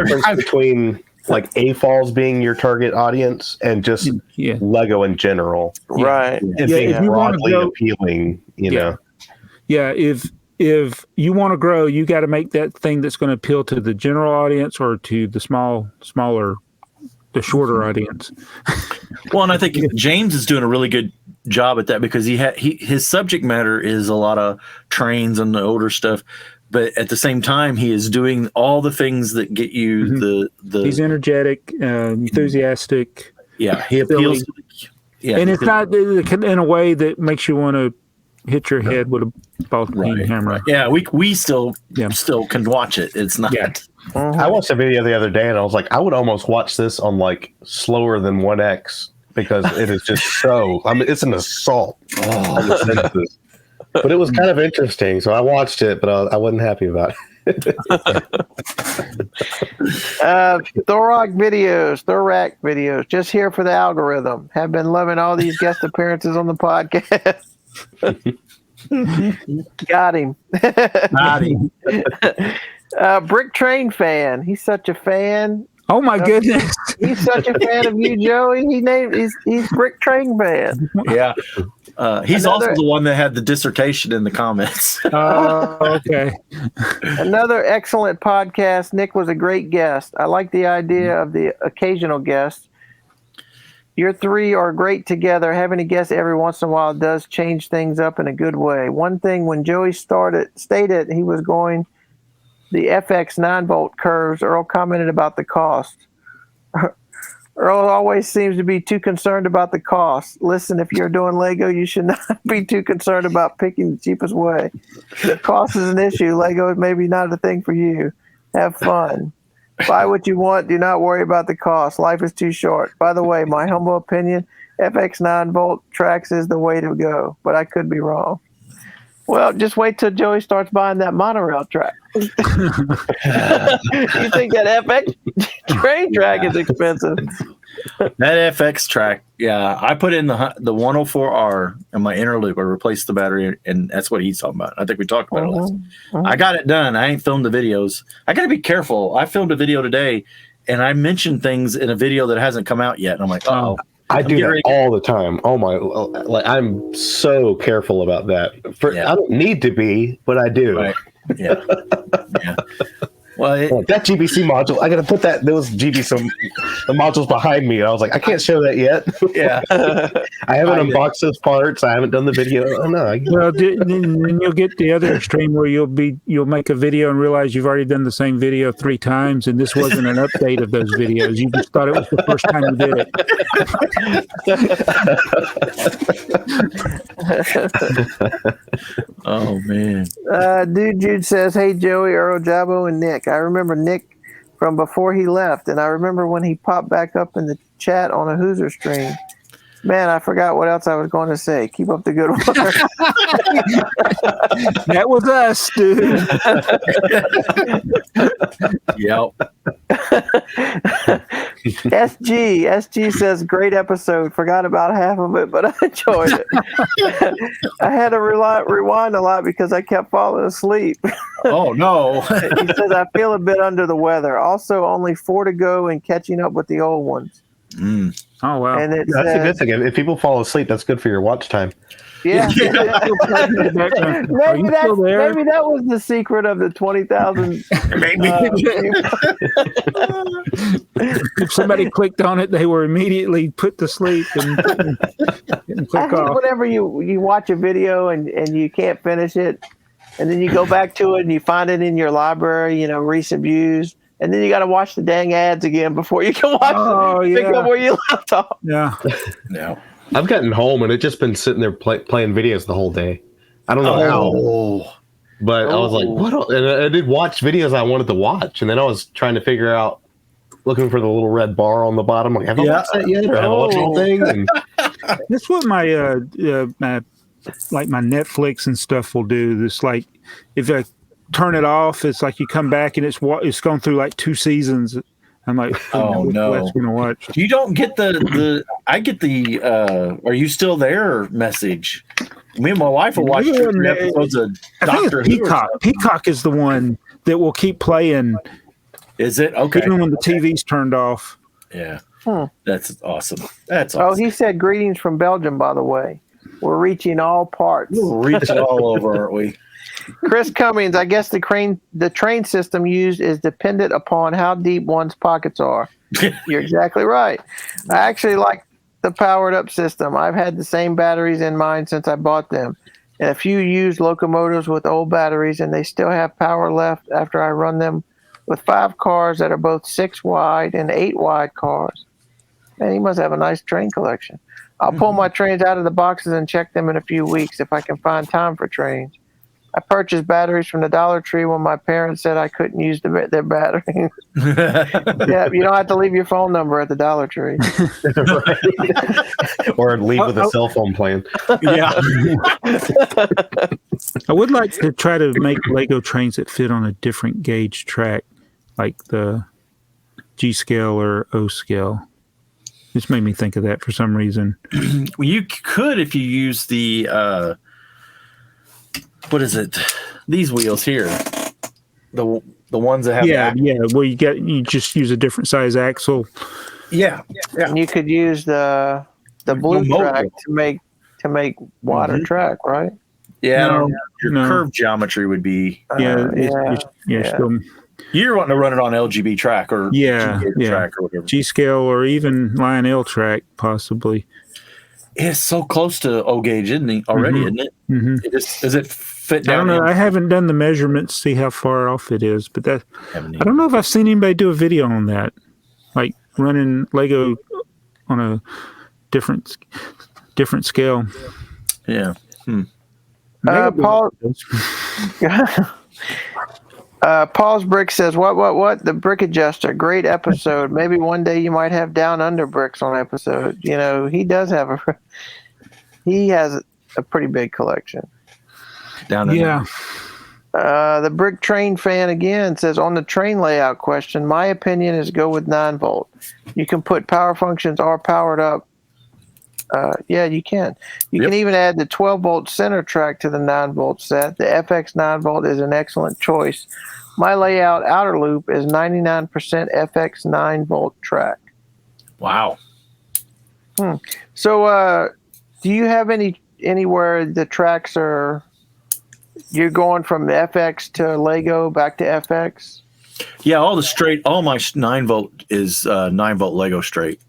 difference between like A.F.o.L being your target audience and just Lego in general. Right. And being broadly appealing, know. Yeah, if you want to grow, you got to make that thing that's going to appeal to the general audience or to the the shorter audience. Well, and I think James is doing a really good job at that because his subject matter is a lot of trains and the older stuff, but at the same time, he is doing all the things that get you the. He's energetic, enthusiastic. Yeah, he appeals. And it's not in a way that makes you want to hit your head with a ball hammer. Yeah, we still can watch it. It's not. Yeah. I watched a video the other day and I was like, I would almost watch this on like slower than 1x because it is just so. It's an assault on the senses. But it was kind of interesting, so I watched it, but I wasn't happy about it. Thorak videos, just here for the algorithm. Have been loving all these guest appearances on the podcast. Got him. Brick Train fan. He's such a fan. Oh my goodness. He's such a fan of you, Joey. He's Brick Train fan. Yeah. He's also the one that had the dissertation in the comments. Oh, okay. Another excellent podcast. Nick was a great guest. I like the idea of the occasional guest. Your three are great together. Having a guest every once in a while does change things up in a good way. One thing, when Joey stated he was going the FX 9-volt curves, Earl commented about the cost. Earl always seems to be too concerned about the cost. Listen, if you're doing Lego, you should not be too concerned about picking the cheapest way. Cost is an issue. Lego is maybe not a thing for you. Have fun. Buy what you want. Do not worry about the cost. Life is too short. By the way, my humble opinion, FX 9-volt tracks is the way to go, but I could be wrong. Well, just wait till Joey starts buying that monorail track. You think that FX train track is expensive? That FX track, yeah. I put in the 104R in my inner loop. I replaced the battery, and that's what he's talking about. I think we talked about it last. I got it done. I ain't filmed the videos. I got to be careful. I filmed a video today, and I mentioned things in a video that hasn't come out yet. And I'm like, oh. I do that all the time. Oh my! Like, I'm so careful about that. I don't need to be, but I do. Right. Yeah. Yeah. Well, that GBC module, I got to put those GBC modules behind me. And I was like, I can't show that yet. Yeah. I haven't unboxed those parts. I haven't done the video. Oh no. Well, then you'll get the other extreme where you'll make a video and realize you've already done the same video 3 times, and this wasn't an update of those videos. You just thought it was the first time you did it. Oh man. Dude Jude says, hey Joey, Earl, Jabo, and Nick. I remember Nick from before he left, and I remember when he popped back up in the chat on a Hoosier stream. Man, I forgot what else I was going to say. Keep up the good work. That was us, dude. Yep. SG says, great episode. Forgot about half of it, but I enjoyed it. I had to rewind a lot because I kept falling asleep. Oh, no. He says, I feel a bit under the weather. Also, only 4 to go and catching up with the old ones. Oh, wow. And that's a good thing. If people fall asleep, that's good for your watch time. Yeah. Maybe that was the secret of the 20,000. Maybe. If somebody clicked on it, they were immediately put to sleep and click off. Whenever you watch a video and you can't finish it, and then you go back to it and you find it in your library, recent views, and then you got to watch the dang ads again before you can watch pick up where you left off. Yeah. No. I've gotten home and it's just been sitting there playing videos the whole day. I don't know how. But I was like, what? And I did watch videos I wanted to watch. And then I was trying to figure out, looking for the little red bar on the bottom. Like, have I watched that yet? Or have I watched the whole thing? And that's what my my Netflix and stuff will do. This, like, if I turn it off, it's like you come back and it's gone through like 2 seasons. I'm like, oh no, I'm gonna watch. You don't get the I get the are you still there message. Me and my wife will watch 2 episodes of Doctor Who. Peacock is the one that will keep playing. Is it? Okay. Even when the TV's turned off. Yeah. That's awesome. That's awesome. Oh, he said greetings from Belgium, by the way. We're reaching all parts. We're reaching all over, aren't we? Chris Cummings, I guess the train system used is dependent upon how deep one's pockets are. You're exactly right. I actually like the powered up system. I've had the same batteries in mine since I bought them. And a few used locomotives with old batteries, and they still have power left after I run them with 5 cars that are both 6 wide and 8 wide cars. Man, he must have a nice train collection. I'll pull my trains out of the boxes and check them in a few weeks if I can find time for trains. I purchased batteries from the Dollar Tree when my parents said I couldn't use their batteries. Yeah, you don't have to leave your phone number at the Dollar Tree. Or leave with a cell phone plan. Yeah. I would like to try to make Lego trains that fit on a different gauge track, like the G scale or O scale. This made me think of that for some reason. Well, you could if you use the what is it? These wheels here, the ones that have Well, you just use a different size axle. Yeah. And you could use the blue track to make wider track, right? Yeah, your curve geometry would be still You're wanting to run it on LGB track or Yeah, G track or whatever. G scale or even Lionel track, possibly. It's so close to O gauge, isn't it? Already, isn't it? Mm-hmm. Does it fit I down? don't know. I haven't done the measurements, see how far off it is, but I Haven't don't know if I've seen anybody do a video on that, like running Lego on a different scale. Yeah. Paul, Paul's Brick says, what? The Brick Adjuster, great episode. Maybe one day you might have Down Under Bricks on episode. You know, he has a pretty big collection. Down there. Yeah. The Brick Train fan again says, on the train layout question, my opinion is go with 9-volt. You can put power functions or powered up. Yeah, you can. You can even add the 12-volt center track to the 9-volt set. The FX 9-volt is an excellent choice. My layout outer loop is 99% FX 9-volt track. Wow. So, do you have anywhere the tracks are? You're going from FX to Lego back to FX? Yeah, all my 9-volt is 9-volt Lego straight.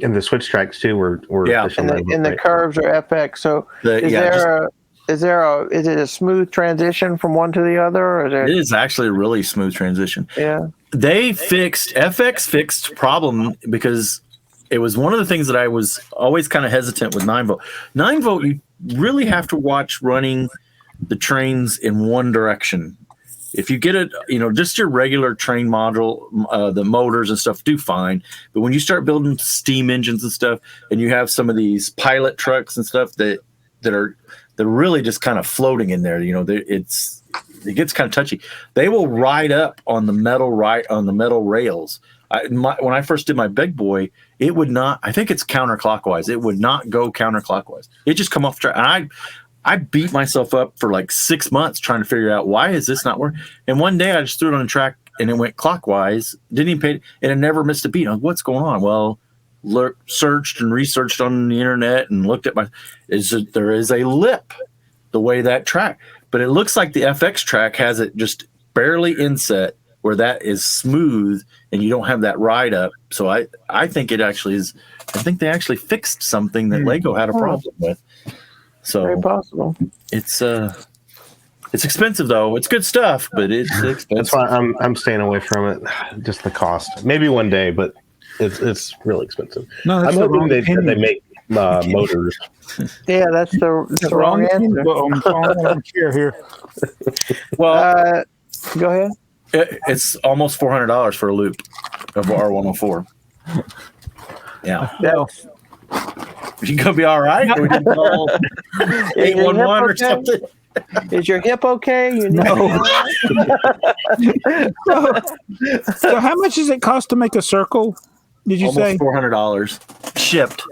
And the switch tracks too were and the curves are FX. So is it a smooth transition from one to the other? Or it is actually a really smooth transition. Yeah. FX fixed problem because it was one of the things that I was always kind of hesitant with 9-volt. 9-volt, you really have to watch running the trains in one direction. If you get it, just your regular train module, the motors and stuff do fine. But when you start building steam engines and stuff, and you have some of these pilot trucks and stuff that are really just kind of floating in there, it gets kind of touchy. They will ride up on the metal rails. When I first did my big boy, it would not. I think it's counterclockwise. It would not go counterclockwise. It just come off track. And I beat myself up for like 6 months trying to figure out why is this not working. And one day I just threw it on the track and it went clockwise. Didn't even pay, and it never missed a beat. What's going on? Well, searched and researched on the internet and looked at there is a lip the way that track, but it looks like the FX track has it just barely inset where that is smooth and you don't have that ride up. So I think it actually is. I think they actually fixed something that Lego had a problem with. So very possible. It's expensive though. It's good stuff, but it's expensive. That's why I'm staying away from it. Just the cost. Maybe one day, but it's really expensive. No, that's I'm hoping they make motors. Yeah, that's the wrong answer. I'm here. Well, go ahead. It's almost $400 for a loop of R104. Yeah. You gonna be all right? Or we can call 811 or something? Is your hip okay? So how much does it cost to make a circle? Did you say $400 shipped?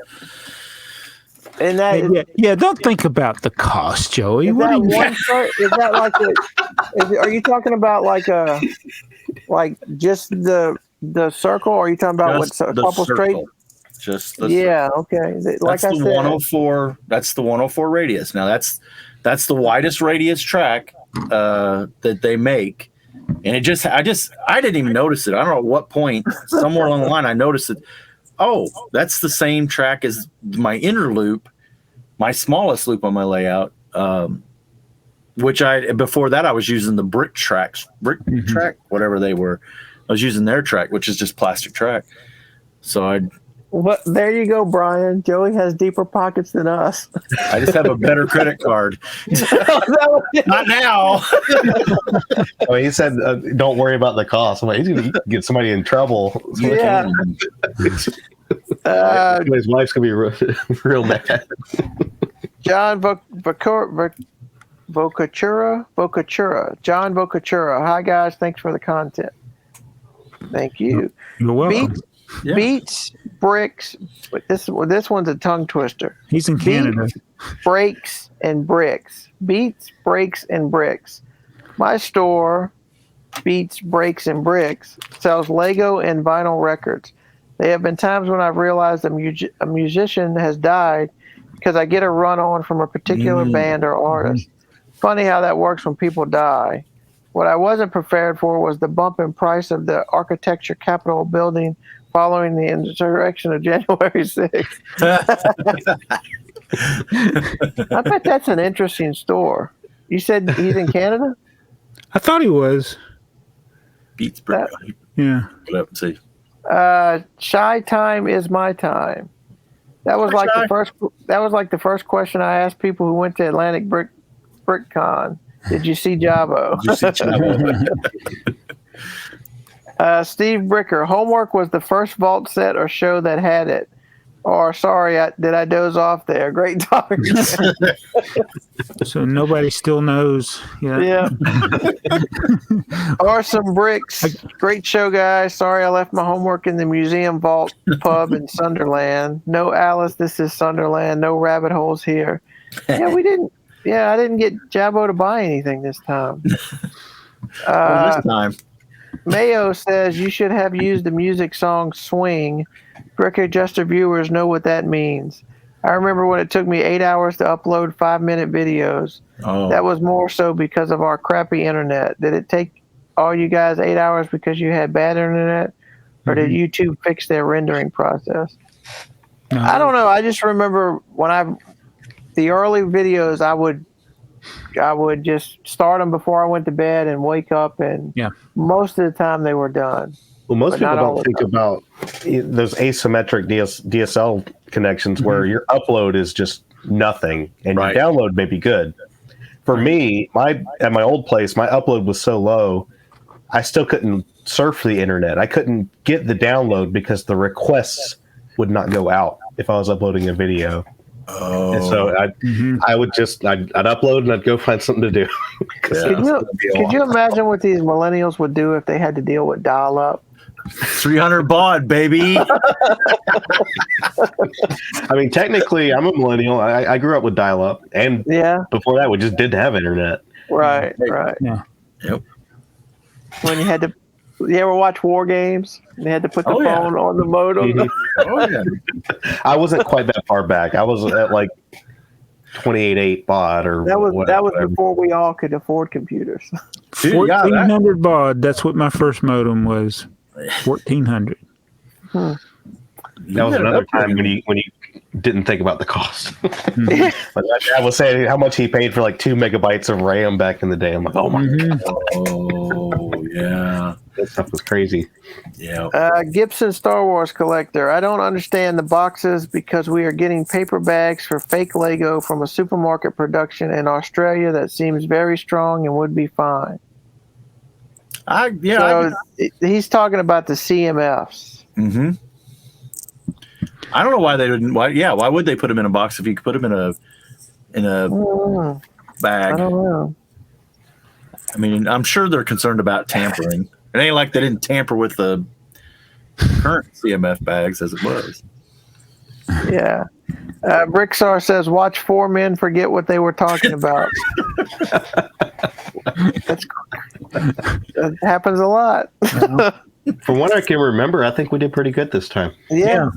And that don't think about the cost, Joey. Is that are you talking about like just the circle, or are you talking about just what's a couple straight? Just the okay. Like that's the 104. That's the 104 radius. Now that's the widest radius track that they make, and I didn't even notice it. I don't know at what point somewhere along the line I noticed it. Oh, that's the same track as my inner loop, my smallest loop on my layout. Which before that I was using the brick track, whatever they were. I was using their track, which is just plastic track. So Well, there you go, Brian. Joey has deeper pockets than us. I just have a better credit card. Not now. Well, he said, "Don't worry about the cost." I'm like, he's going to get somebody in trouble. Yeah. His wife's going to be real mad. John Vocacura. John Vocacura. Hi, guys. Thanks for the content. Thank you. You're welcome. Beats, bricks. This one's a tongue twister. He's in Canada. Breaks and bricks. Beats, breaks, and bricks. My store, Beats, Breaks, and Bricks, sells Lego and vinyl records. There have been times when I've realized a musician has died because I get a run on from a particular band or artist. Funny how that works when people die. What I wasn't prepared for was the bump in price of the architecture Capitol building following the insurrection of January 6th. I bet that's an interesting store. You said he's in Canada? I thought he was. Beats Brick. Yeah. Let me see. Shy time is my time. That was like the first. That was like the first question I asked people who went to Atlantic BrickCon. Did you see Jabo? Did you see Jabo? Steve Bricker. Homework was the first vault set or show that had it. Or sorry, did I doze off there? Great talk. So nobody still knows. Yeah. Or some bricks. Great show, guys. Sorry I left my homework in the museum vault pub in Sunderland. No Alice, this is Sunderland. No rabbit holes here. Yeah, we didn't. Yeah, I didn't get Jabo to buy anything this time. This time. Mayo says you should have used the music song Swing. Brick Adjuster viewers know what that means. I remember when it took me 8 hours to upload 5-minute videos. Oh. That was more so because of our crappy internet. Did it take all you guys 8 hours because you had bad internet? Or did YouTube fix their rendering process? No. I don't know. I just remember when the early videos, I would just start them before I went to bed and wake up, and most of the time they were done. Well, most people don't think about those asymmetric DSL connections where your upload is just nothing and your download may be good. For me, at my old place, my upload was so low, I still couldn't surf the internet. I couldn't get the download because the requests would not go out if I was uploading a video. Oh. And so I'd upload and I'd go find something to do. Could you imagine what these millennials would do if they had to deal with dial-up? 300 baud, baby. I mean, technically, I'm a millennial. I grew up with dial-up, and before that, we just didn't have internet. Right. Yeah. Yep. When you had to, you ever watch War Games? They had to put the phone on the modem. Oh yeah. I wasn't quite that far back. I was at like 28.8 baud or that was whatever. before we all could afford computers. 1,400 baud. That's what my first modem was. 1,400. That was another time when you didn't think about the cost. I was saying how much he paid for like 2 megabytes of RAM back in the day. I'm like, oh my god. Oh yeah. That stuff was crazy. Yeah. Gibson Star Wars collector. I don't understand the boxes because we are getting paper bags for fake Lego from a supermarket production in Australia that seems very strong and would be fine. He's talking about the CMFs. Mm-hmm. I don't know why they didn't. Why would they put them in a box if you could put them in a bag? I don't know. I mean, I'm sure they're concerned about tampering. It ain't like they didn't tamper with the current CMF bags as it was. Yeah. BrickTsar says, watch 4 men forget what they were talking about. That happens a lot. From what I can remember, I think we did pretty good this time. Yeah.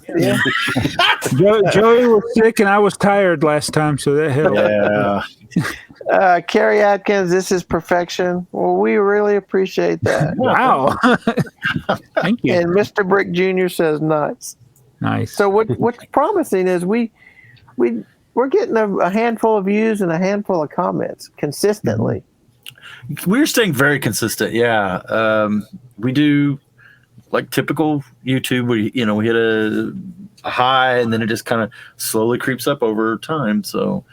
Joey was sick and I was tired last time, so that helped. Yeah. Carrie Atkins, this is perfection. Well, we really appreciate that. Wow. Thank you. And Mr. Brick Jr. says nuts. Nice. So what's promising is we're getting a handful of views and a handful of comments consistently. We're staying very consistent. Yeah. We do like typical YouTube. We hit a high and then it just kind of slowly creeps up over time. So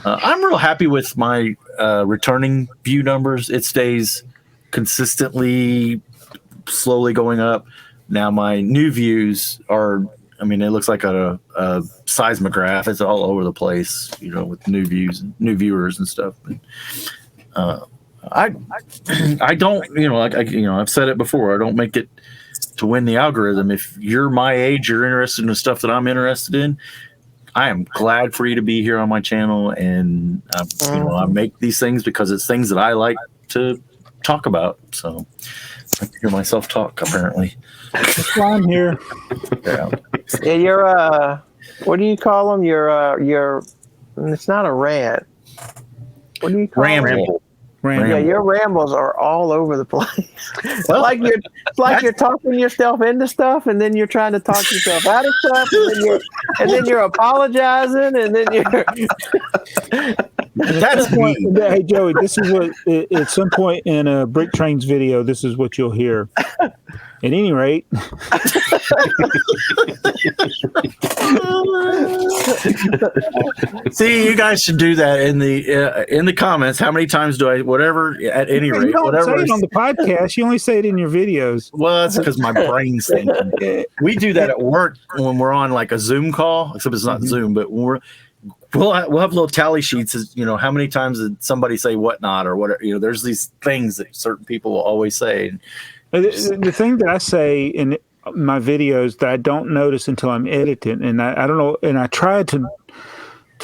I'm real happy with my returning view numbers. It stays consistently slowly going up. Now my new views are, it looks like a seismograph. It's all over the place, with new views, new viewers and stuff. I don't, I've said it before. I don't make it to win the algorithm. If you're my age, you're interested in the stuff that I'm interested in, I am glad for you to be here on my channel. And, I make these things because it's things that I like to talk about. So I hear myself talk, apparently. That's why I'm here. Yeah. Yeah, you're what do you call them? You're it's not a rant. What do you call Ramble. Yeah, your rambles are all over the place. It's like you're talking yourself into stuff, and then you're trying to talk yourself out of stuff, and then you're apologizing, and then you're. That's me. Hey Joey, this is what at some point in a BrickTrains video, this is what you'll hear. At any rate, see, you guys should do that in the comments. How many times do I? Whatever. At any rate, you don't whatever. say it on the podcast. You only say it in your videos. Well, that's because my brain's thinking. We do that at work when we're on like a Zoom call, except it's not Zoom, but when we'll have little tally sheets. As, how many times did somebody say whatnot or whatever. There's these things that certain people will always say. The thing that I say in my videos that I don't notice until I'm editing, and I don't know, and I try to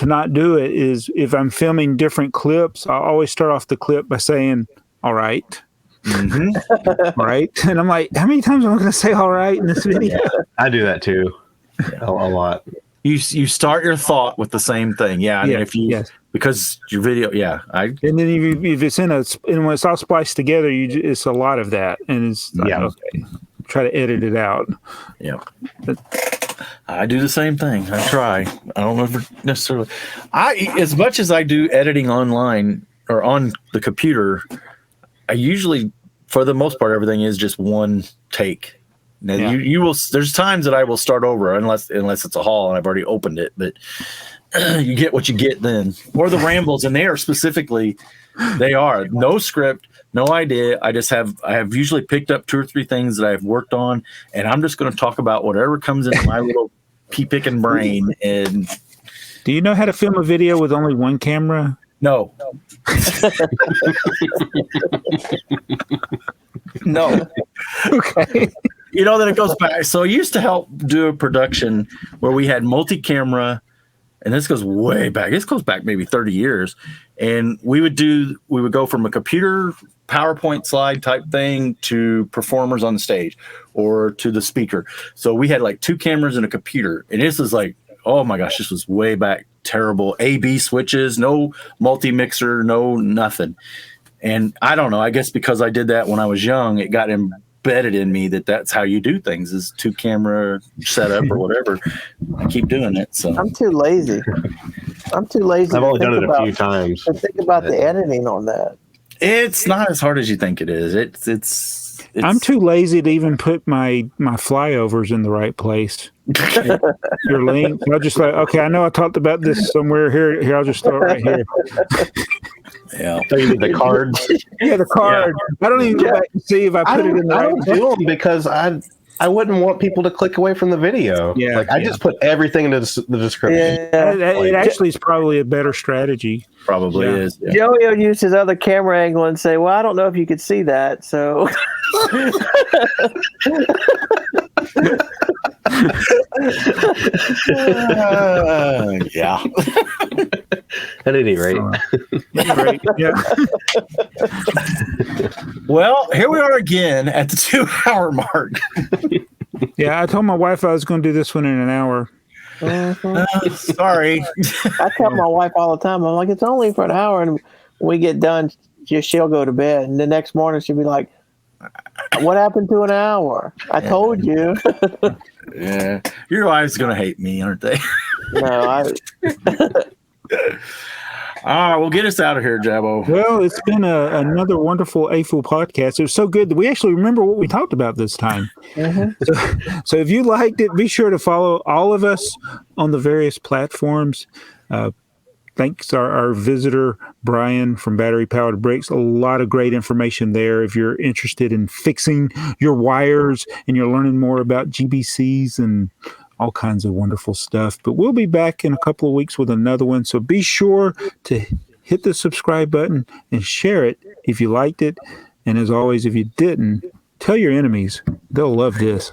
not do it, is if I'm filming different clips, I always start off the clip by saying, all right. All right. And I'm like, how many times am I going to say all right in this video? Yeah, I do that too. A lot. You start your thought with the same thing. Yeah. I mean, if you, because your video, and then if it's and when it's all spliced together, it's a lot of that. And it's like, okay, try to edit it out. Yeah. I do the same thing. I try. I don't know necessarily. As much as I do editing online or on the computer, I usually, for the most part, everything is just one take. Now you will. There's times that I will start over unless it's a haul and I've already opened it. But you get what you get then, or the rambles, and they are specifically. They are no script, no idea. I have usually picked up 2 or 3 things that I've worked on, and I'm just going to talk about whatever comes into my little pea-picking brain. And do you know how to film a video with only one camera? No. No. Okay. Then it goes back. So I used to help do a production where we had multi-camera, and this goes way back. This goes back maybe 30 years. And we would go from a computer PowerPoint slide type thing to performers on the stage or to the speaker. So we had like 2 cameras and a computer. And this is like, oh my gosh, this was way back. Terrible A/B switches, no multi-mixer, no nothing. And I don't know, I guess because I did that when I was young, it got embedded in me that's how you do things, is 2 camera setup or whatever. I keep doing it. So I'm too lazy. I've only done it a few times. To think about the editing on that. It's not as hard as you think it is. It's I'm too lazy to even put my flyovers in the right place. Your link. I'll just like, okay, I know I talked about this somewhere here. Here, I'll just throw it right here. Yeah. So you need the card. Yeah, the card. Yeah. I don't even go back and see if I put it in the right. I don't do them because I wouldn't want people to click away from the video. Yeah, I just put everything into the description. Yeah. It actually is probably a better strategy. Probably is. Yeah. Joey will use his other camera angle and say, well, I don't know if you could see that. So. Yeah. At any rate. Yeah. Well, here we are again at the 2-hour mark. Yeah, I told my wife I was going to do this one in an hour. Sorry. I tell my wife all the time, I'm like, it's only for an hour, and when we get done, she'll go to bed, and the next morning she'll be like, what happened to an hour? I told you. Yeah, your wife's gonna hate me, aren't they? No, All right, well, get us out of here, Jabbo. Well, it's been another wonderful A F.o.O.L Podcast. It was so good that we actually remember what we talked about this time. Mm-hmm. So if you liked it, be sure to follow all of us on the various platforms. Thanks our visitor, Brian from Battery Powered Bricks. A lot of great information there if you're interested in fixing your wires and you're learning more about GBCs and all kinds of wonderful stuff. But we'll be back in a couple of weeks with another one. So be sure to hit the subscribe button and share it if you liked it. And as always, if you didn't, tell your enemies. They'll love this.